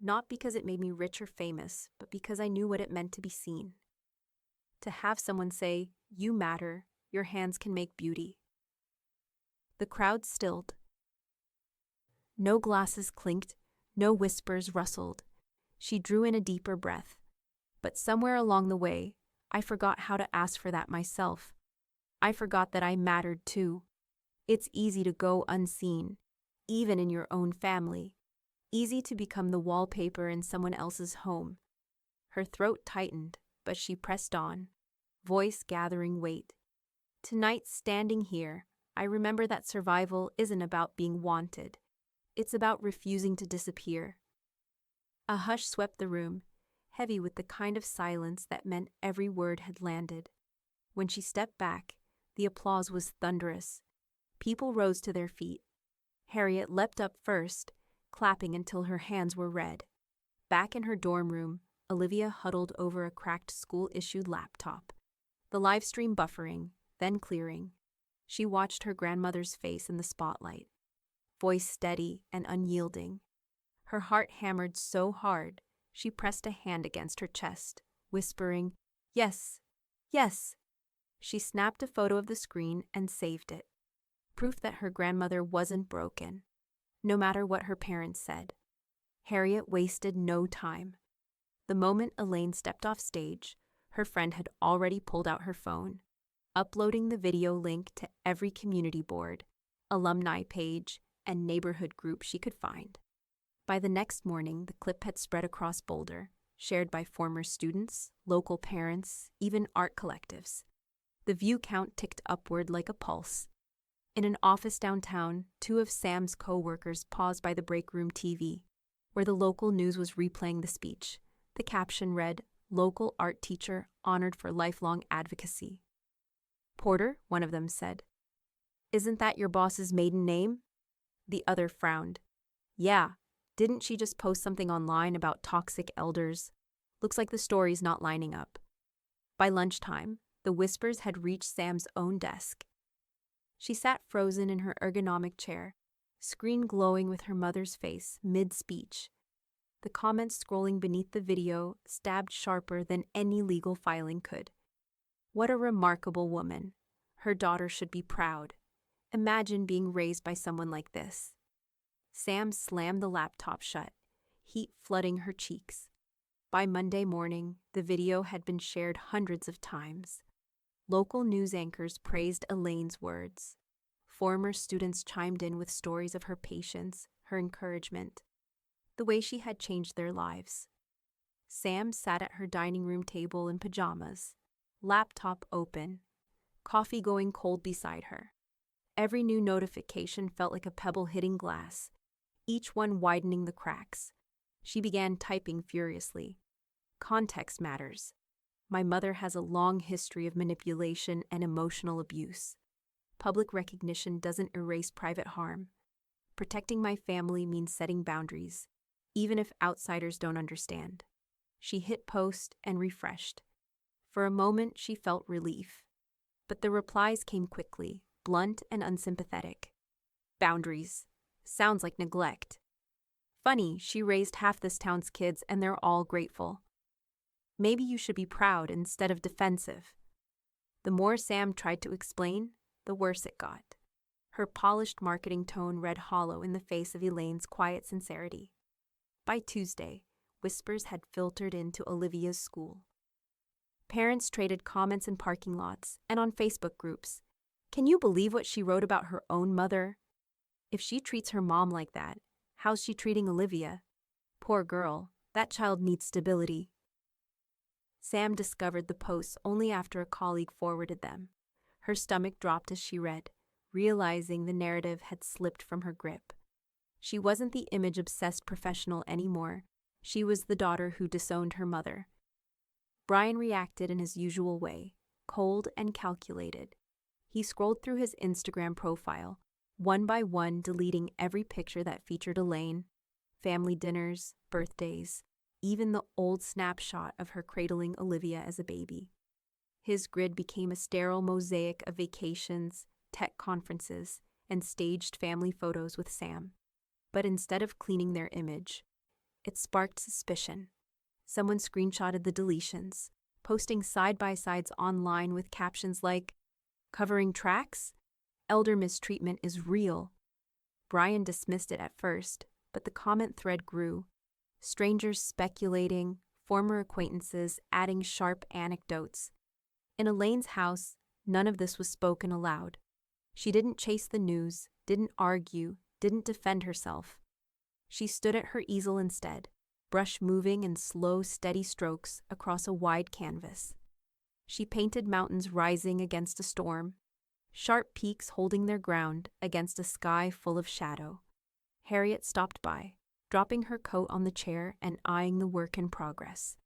Speaker 1: not because it made me rich or famous, but because I knew what it meant to be seen. To have someone say, 'You matter, your hands can make beauty.'" The crowd stilled. No glasses clinked, no whispers rustled. She drew in a deeper breath. But somewhere along the way, I forgot how to ask for that myself. I forgot that I mattered too. It's easy to go unseen, even in your own family. Easy to become the wallpaper in someone else's home. Her throat tightened, but she pressed on, voice gathering weight. Tonight, standing here, I remember that survival isn't about being wanted. It's about refusing to disappear. A hush swept the room, heavy with the kind of silence that meant every word had landed. When she stepped back, the applause was thunderous. People rose to their feet. Harriet leapt up first, clapping until her hands were red. Back in her dorm room, Olivia huddled over a cracked school-issued laptop, the live stream buffering, then clearing. She watched her grandmother's face in the spotlight, voice steady and unyielding. Her heart hammered so hard, she pressed a hand against her chest, whispering, "Yes, yes." She snapped a photo of the screen and saved it, proof that her grandmother wasn't broken, no matter what her parents said. Harriet wasted no time. The moment Elaine stepped off stage, her friend had already pulled out her phone, uploading the video link to every community board, alumni page, and neighborhood group she could find. By the next morning, the clip had spread across Boulder, shared by former students, local parents, even art collectives. The view count ticked upward like a pulse. In an office downtown, 2 of Sam's co-workers paused by the break room TV, where the local news was replaying the speech. The caption read, "Local art teacher honored for lifelong advocacy." "Porter," one of them said. "Isn't that your boss's maiden name?" The other frowned. "Yeah. Didn't she just post something online about toxic elders? Looks like the story's not lining up." By lunchtime, the whispers had reached Sam's own desk. She sat frozen in her ergonomic chair, screen glowing with her mother's face mid-speech. The comments scrolling beneath the video stabbed sharper than any legal filing could. What a remarkable woman. Her daughter should be proud. Imagine being raised by someone like this. Sam slammed the laptop shut, heat flooding her cheeks. By Monday morning, the video had been shared hundreds of times. Local news anchors praised Elaine's words. Former students chimed in with stories of her patience, her encouragement, the way she had changed their lives. Sam sat at her dining room table in pajamas, laptop open, coffee going cold beside her. Every new notification felt like a pebble hitting glass, each one widening the cracks. She began typing furiously. "Context matters. My mother has a long history of manipulation and emotional abuse. Public recognition doesn't erase private harm. Protecting my family means setting boundaries, even if outsiders don't understand." She hit post and refreshed. For a moment, she felt relief. But the replies came quickly, blunt and unsympathetic. "Boundaries. Sounds like neglect. Funny, she raised half this town's kids and they're all grateful. Maybe you should be proud instead of defensive." The more Sam tried to explain, the worse it got. Her polished marketing tone read hollow in the face of Elaine's quiet sincerity. By Tuesday, whispers had filtered into Olivia's school. Parents traded comments in parking lots and on Facebook groups. Can you believe what she wrote about her own mother? If she treats her mom like that, how's she treating Olivia? Poor girl, that child needs stability. Sam discovered the posts only after a colleague forwarded them. Her stomach dropped as she read, realizing the narrative had slipped from her grip. She wasn't the image-obsessed professional anymore. She was the daughter who disowned her mother. Brian reacted in his usual way, cold and calculated. He scrolled through his Instagram profile, one by one deleting every picture that featured Elaine, family dinners, birthdays, even the old snapshot of her cradling Olivia as a baby. His grid became a sterile mosaic of vacations, tech conferences, and staged family photos with Sam. But instead of cleaning their image, it sparked suspicion. Someone screenshotted the deletions, posting side-by-sides online with captions like, "Covering tracks? Elder mistreatment is real." Brian dismissed it at first, but the comment thread grew. Strangers speculating, former acquaintances adding sharp anecdotes. In Elaine's house, none of this was spoken aloud. She didn't chase the news, didn't argue, didn't defend herself. She stood at her easel instead, brush moving in slow, steady strokes across a wide canvas. She painted mountains rising against a storm, sharp peaks holding their ground against a sky full of shadow. Harriet stopped by, dropping her coat on the chair and eyeing the work in progress.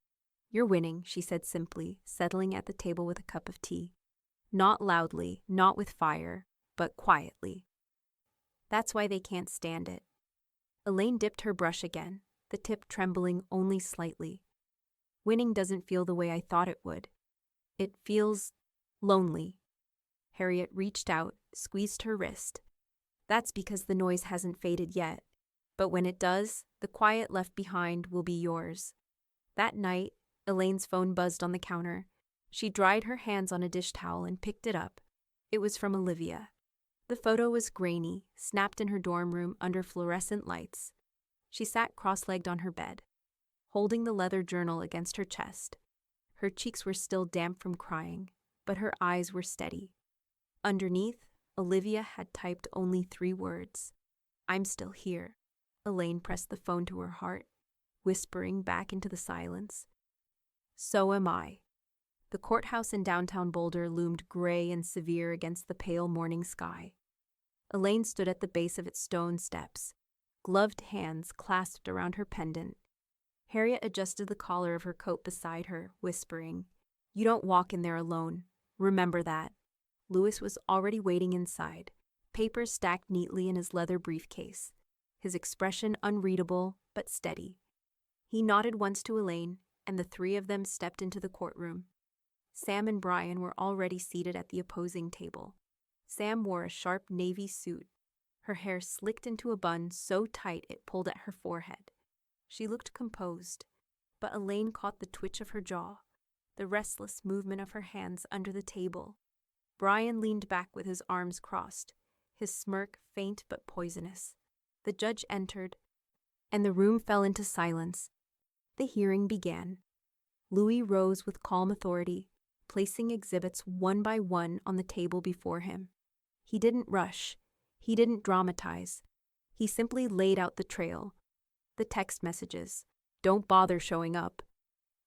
Speaker 1: "You're winning," she said simply, settling at the table with a cup of tea. Not loudly, not with fire, but quietly. That's why they can't stand it. Elaine dipped her brush again, the tip trembling only slightly. "Winning doesn't feel the way I thought it would. It feels lonely." Harriet reached out, squeezed her wrist. "That's because the noise hasn't faded yet. But when it does, the quiet left behind will be yours." That night, Elaine's phone buzzed on the counter. She dried her hands on a dish towel and picked it up. It was from Olivia. The photo was grainy, snapped in her dorm room under fluorescent lights. She sat cross-legged on her bed, holding the leather journal against her chest. Her cheeks were still damp from crying, but her eyes were steady. Underneath, Olivia had typed only 3 words. "I'm still here." Elaine pressed the phone to her heart, whispering back into the silence, "So am I." The courthouse in downtown Boulder loomed gray and severe against the pale morning sky. Elaine stood at the base of its stone steps, gloved hands clasped around her pendant. Harriet adjusted the collar of her coat beside her, whispering, "You don't walk in there alone. Remember that." Louis was already waiting inside, papers stacked neatly in his leather briefcase, his expression unreadable but steady. He nodded once to Elaine, and the 3 of them stepped into the courtroom. Sam and Brian were already seated at the opposing table. Sam wore a sharp navy suit, her hair slicked into a bun so tight it pulled at her forehead. She looked composed, but Elaine caught the twitch of her jaw, the restless movement of her hands under the table. Brian leaned back with his arms crossed, his smirk faint but poisonous. The judge entered, and the room fell into silence. The hearing began. Louis rose with calm authority, placing exhibits one by one on the table before him. He didn't rush. He didn't dramatize. He simply laid out the trail. The text messages. "Don't bother showing up."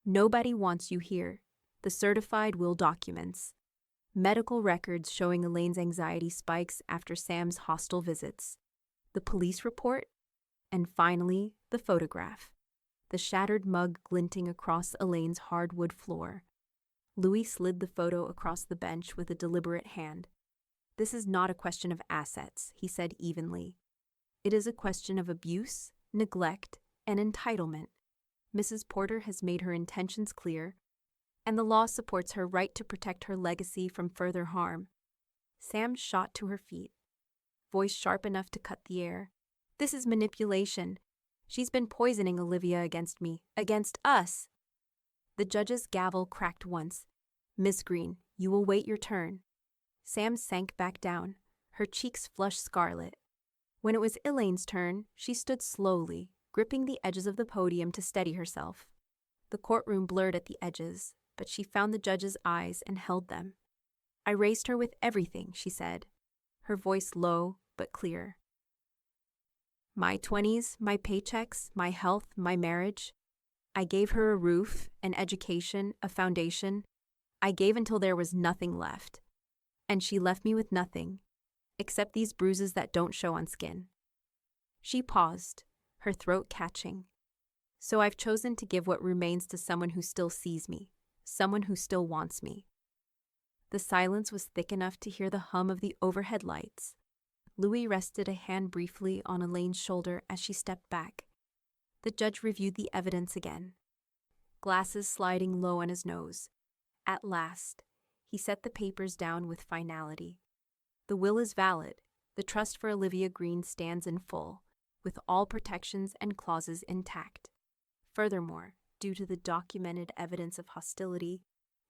Speaker 1: "Nobody wants you here." The certified will documents. Medical records showing Elaine's anxiety spikes after Sam's hostile visits. The police report. And finally, the photograph. The shattered mug glinting across Elaine's hardwood floor. Louis slid the photo across the bench with a deliberate hand. "This is not a question of assets," he said evenly. "It is a question of abuse, neglect, and entitlement. Mrs. Porter has made her intentions clear, and the law supports her right to protect her legacy from further harm." Sam shot to her feet, voice sharp enough to cut the air. "This is manipulation. She's been poisoning Olivia against me, against us." The judge's gavel cracked once. "Miss Green, you will wait your turn." Sam sank back down, her cheeks flushed scarlet. When it was Elaine's turn, she stood slowly, gripping the edges of the podium to steady herself. The courtroom blurred at the edges, but she found the judge's eyes and held them. "I raised her with everything," she said, her voice low but clear. "My 20s, my paychecks, my health, my marriage. I gave her a roof, an education, a foundation. I gave until there was nothing left. And she left me with nothing, except these bruises that don't show on skin." She paused, her throat catching. "So I've chosen to give what remains to someone who still sees me, someone who still wants me." The silence was thick enough to hear the hum of the overhead lights. Louis rested a hand briefly on Elaine's shoulder as she stepped back. The judge reviewed the evidence again, glasses sliding low on his nose. At last, he set the papers down with finality. "The will is valid. The trust for Olivia Green stands in full, with all protections and clauses intact. Furthermore, due to the documented evidence of hostility,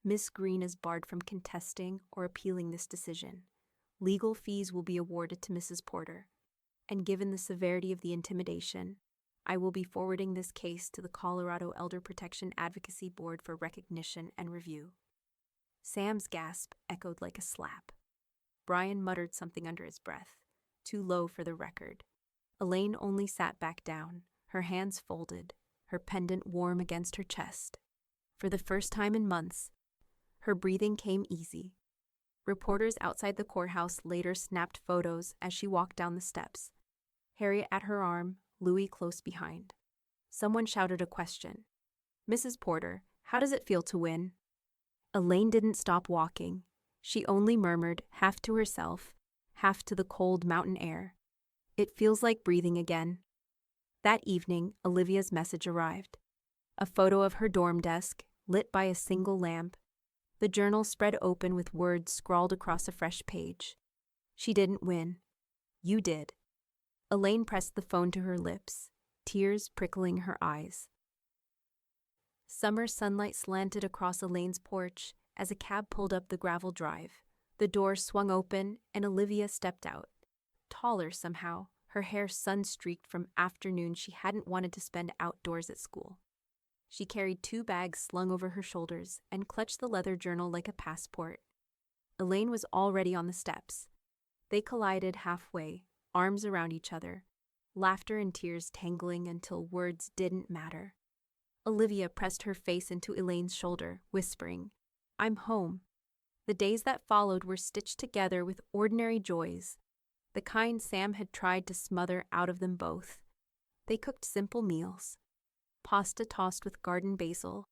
Speaker 1: Miss Green is barred from contesting or appealing this decision. Legal fees will be awarded to Mrs. Porter, and given the severity of the intimidation, I will be forwarding this case to the Colorado Elder Protection Advocacy Board for recognition and review." Sam's gasp echoed like a slap. Brian muttered something under his breath, too low for the record. Elaine only sat back down, her hands folded, her pendant warm against her chest. For the first time in months, her breathing came easy. Reporters outside the courthouse later snapped photos as she walked down the steps, Harriet at her arm, Louis close behind. Someone shouted a question. "Mrs. Porter, how does it feel to win?" Elaine didn't stop walking. She only murmured, half to herself, half to the cold mountain air, "It feels like breathing again." That evening, Olivia's message arrived. A photo of her dorm desk, lit by a single lamp. The journal spread open with words scrawled across a fresh page. "She didn't win. You did." Elaine pressed the phone to her lips, tears prickling her eyes. Summer sunlight slanted across Elaine's porch as a cab pulled up the gravel drive. The door swung open and Olivia stepped out. Taller somehow, her hair sun-streaked from afternoons she hadn't wanted to spend outdoors at school. She carried 2 bags slung over her shoulders and clutched the leather journal like a passport. Elaine was already on the steps. They collided halfway, arms around each other, laughter and tears tangling until words didn't matter. Olivia pressed her face into Elaine's shoulder, whispering, "I'm home." The days that followed were stitched together with ordinary joys, the kind Sam had tried to smother out of them both. They cooked simple meals, pasta tossed with garden basil,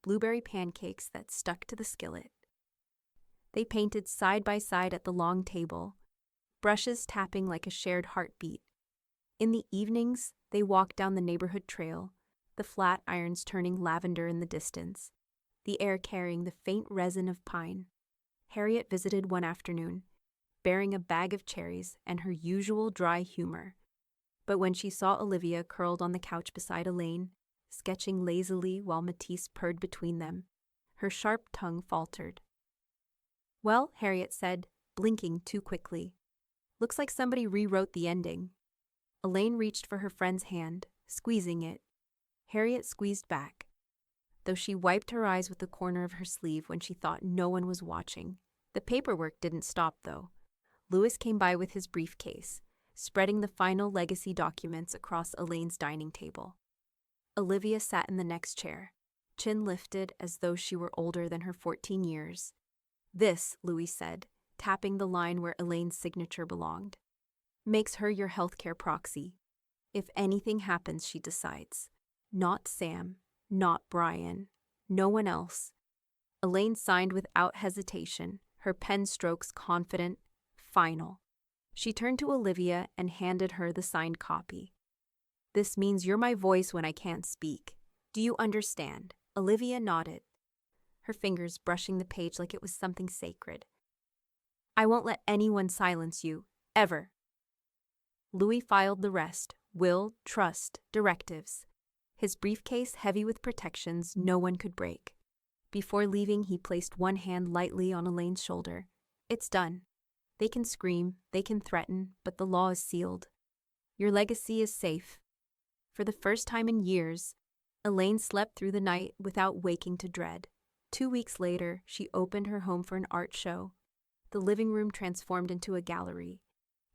Speaker 1: blueberry pancakes that stuck to the skillet. They painted side by side at the long table, brushes tapping like a shared heartbeat. In the evenings, they walked down the neighborhood trail, the flat irons turning lavender in the distance, the air carrying the faint resin of pine. Harriet visited one afternoon, bearing a bag of cherries and her usual dry humor. But when she saw Olivia curled on the couch beside Elaine, sketching lazily while Matisse purred between them, her sharp tongue faltered. "Well," Harriet said, blinking too quickly, "looks like somebody rewrote the ending." Elaine reached for her friend's hand, squeezing it. Harriet squeezed back, though she wiped her eyes with the corner of her sleeve when she thought no one was watching. The paperwork didn't stop, though. Louis came by with his briefcase, spreading the final legacy documents across Elaine's dining table. Olivia sat in the next chair, chin lifted as though she were older than her 14 years. "This," Louis said, tapping the line where Elaine's signature belonged, "makes her your healthcare proxy. If anything happens, she decides. Not Sam, not Brian, no one else." Elaine signed without hesitation, her pen strokes confident, final. She turned to Olivia and handed her the signed copy. "This means you're my voice when I can't speak. Do you understand?" Olivia nodded, her fingers brushing the page like it was something sacred. "I won't let anyone silence you, ever." Louis filed the rest: will, trust, directives. His briefcase heavy with protections no one could break. Before leaving, he placed one hand lightly on Elaine's shoulder. "It's done. They can scream, they can threaten, but the law is sealed. Your legacy is safe." For the first time in years, Elaine slept through the night without waking to dread. 2 weeks later, she opened her home for an art show. The living room transformed into a gallery.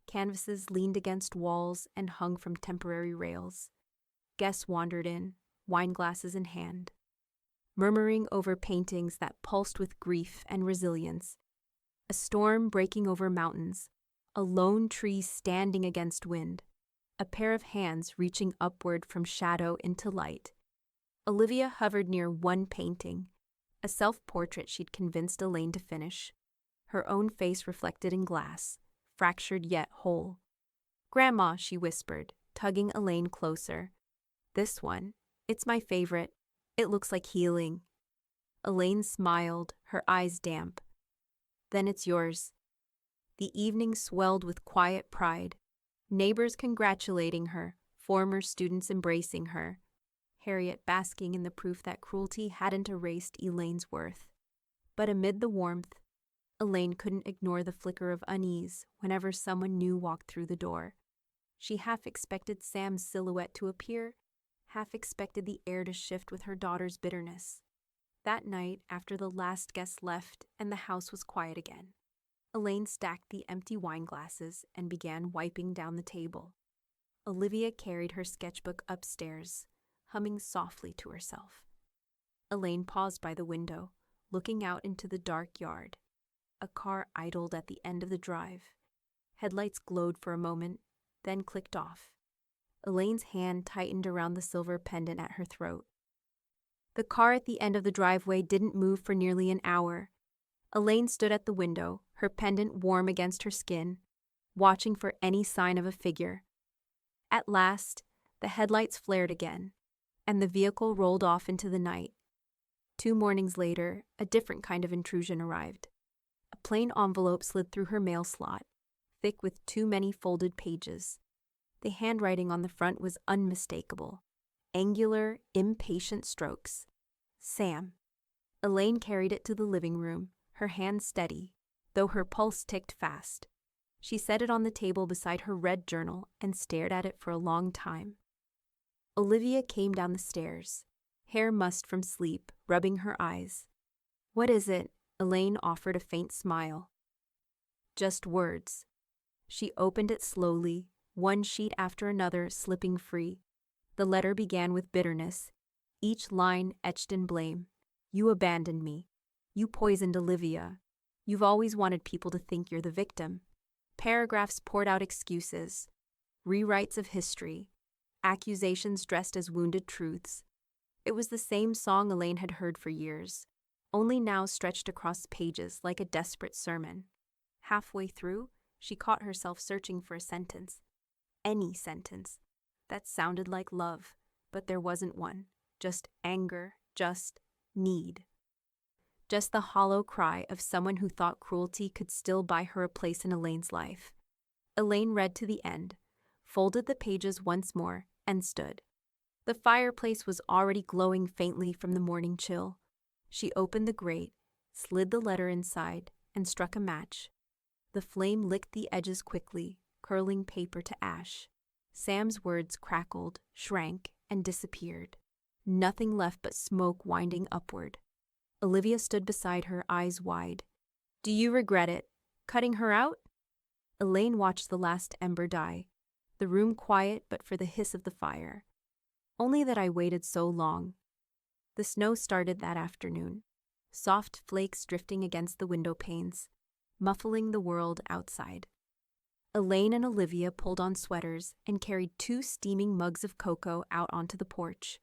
Speaker 1: Canvases leaned against walls and hung from temporary rails. Guests wandered in, wine glasses in hand, murmuring over paintings that pulsed with grief and resilience. A storm breaking over mountains, a lone tree standing against wind, a pair of hands reaching upward from shadow into light. Olivia hovered near one painting, a self-portrait she'd convinced Elaine to finish, her own face reflected in glass, fractured yet whole. "Grandma," she whispered, tugging Elaine closer. "This one, it's my favorite. It looks like healing." Elaine smiled, her eyes damp. "Then it's yours." The evening swelled with quiet pride. Neighbors congratulating her, former students embracing her, Harriet basking in the proof that cruelty hadn't erased Elaine's worth. But amid the warmth, Elaine couldn't ignore the flicker of unease whenever someone new walked through the door. She half expected Sam's silhouette to appear, half expected the air to shift with her daughter's bitterness. That night, after the last guest left and the house was quiet again, Elaine stacked the empty wine glasses and began wiping down the table. Olivia carried her sketchbook upstairs, humming softly to herself. Elaine paused by the window, looking out into the dark yard. A car idled at the end of the drive. Headlights glowed for a moment, then clicked off. Elaine's hand tightened around the silver pendant at her throat. The car at the end of the driveway didn't move for nearly an hour. Elaine stood at the window, her pendant warm against her skin, watching for any sign of a figure. At last, the headlights flared again, and the vehicle rolled off into the night. 2 mornings later, a different kind of intrusion arrived. A plain envelope slid through her mail slot, thick with too many folded pages. The handwriting on the front was unmistakable. Angular, impatient strokes. Sam. Elaine carried it to the living room, her hand steady, though her pulse ticked fast. She set it on the table beside her red journal and stared at it for a long time. Olivia came down the stairs, hair mussed from sleep, rubbing her eyes. "What is it?" Elaine offered a faint smile. "Just words." She opened it slowly, one sheet after another slipping free. The letter began with bitterness, each line etched in blame. "You abandoned me. You poisoned Olivia. You've always wanted people to think you're the victim." Paragraphs poured out excuses, rewrites of history, accusations dressed as wounded truths. It was the same song Elaine had heard for years, only now stretched across pages like a desperate sermon. Halfway through, she caught herself searching for a sentence. Any sentence. That sounded like love, but there wasn't one. Just anger, just need. Just the hollow cry of someone who thought cruelty could still buy her a place in Elaine's life. Elaine read to the end, folded the pages once more, and stood. The fireplace was already glowing faintly from the morning chill. She opened the grate, slid the letter inside, and struck a match. The flame licked the edges quickly, curling paper to ash. Sam's words crackled, shrank, and disappeared. Nothing left but smoke winding upward. Olivia stood beside her, eyes wide. "Do you regret it? Cutting her out?" Elaine watched the last ember die, the room quiet but for the hiss of the fire. "Only that I waited so long." The snow started that afternoon, soft flakes drifting against the window panes, muffling the world outside. Elaine and Olivia pulled on sweaters and carried 2 steaming mugs of cocoa out onto the porch.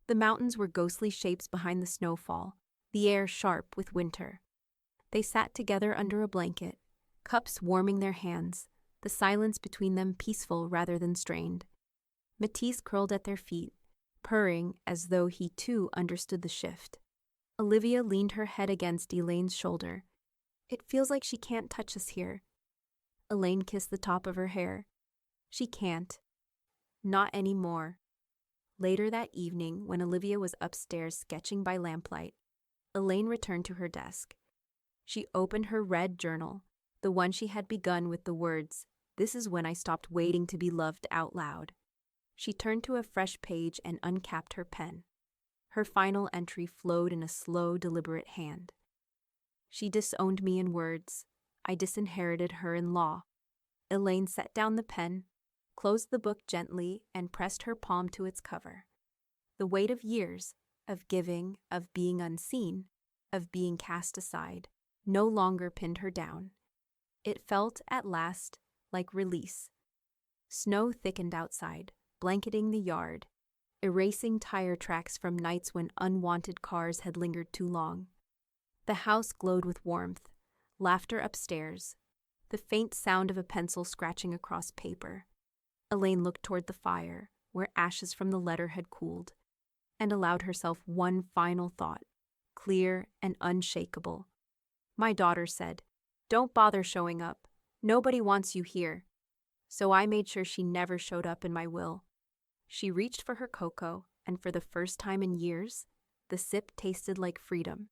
Speaker 1: The mountains were ghostly shapes behind the snowfall, the air sharp with winter. They sat together under a blanket, cups warming their hands, the silence between them peaceful rather than strained. Matisse curled at their feet, purring as though he too understood the shift. Olivia leaned her head against Elaine's shoulder. "It feels like she can't touch us here." Elaine kissed the top of her hair. "She can't. Not anymore." Later that evening, when Olivia was upstairs sketching by lamplight, Elaine returned to her desk. She opened her red journal, the one she had begun with the words, "This is when I stopped waiting to be loved," out loud. She turned to a fresh page and uncapped her pen. Her final entry flowed in a slow, deliberate hand. She disowned me in words. I disinherited her in law. Elaine set down the pen, closed the book gently, and pressed her palm to its cover. The weight of years, of giving, of being unseen, of being cast aside, no longer pinned her down. It felt, at last, like release. Snow thickened outside, blanketing the yard, erasing tire tracks from nights when unwanted cars had lingered too long. The house glowed with warmth, laughter upstairs, the faint sound of a pencil scratching across paper. Elaine looked toward the fire, where ashes from the letter had cooled, and allowed herself one final thought, clear and unshakable. My daughter said, "Don't bother showing up. Nobody wants you here." So I made sure she never showed up in my will. She reached for her cocoa, and for the first time in years, the sip tasted like freedom.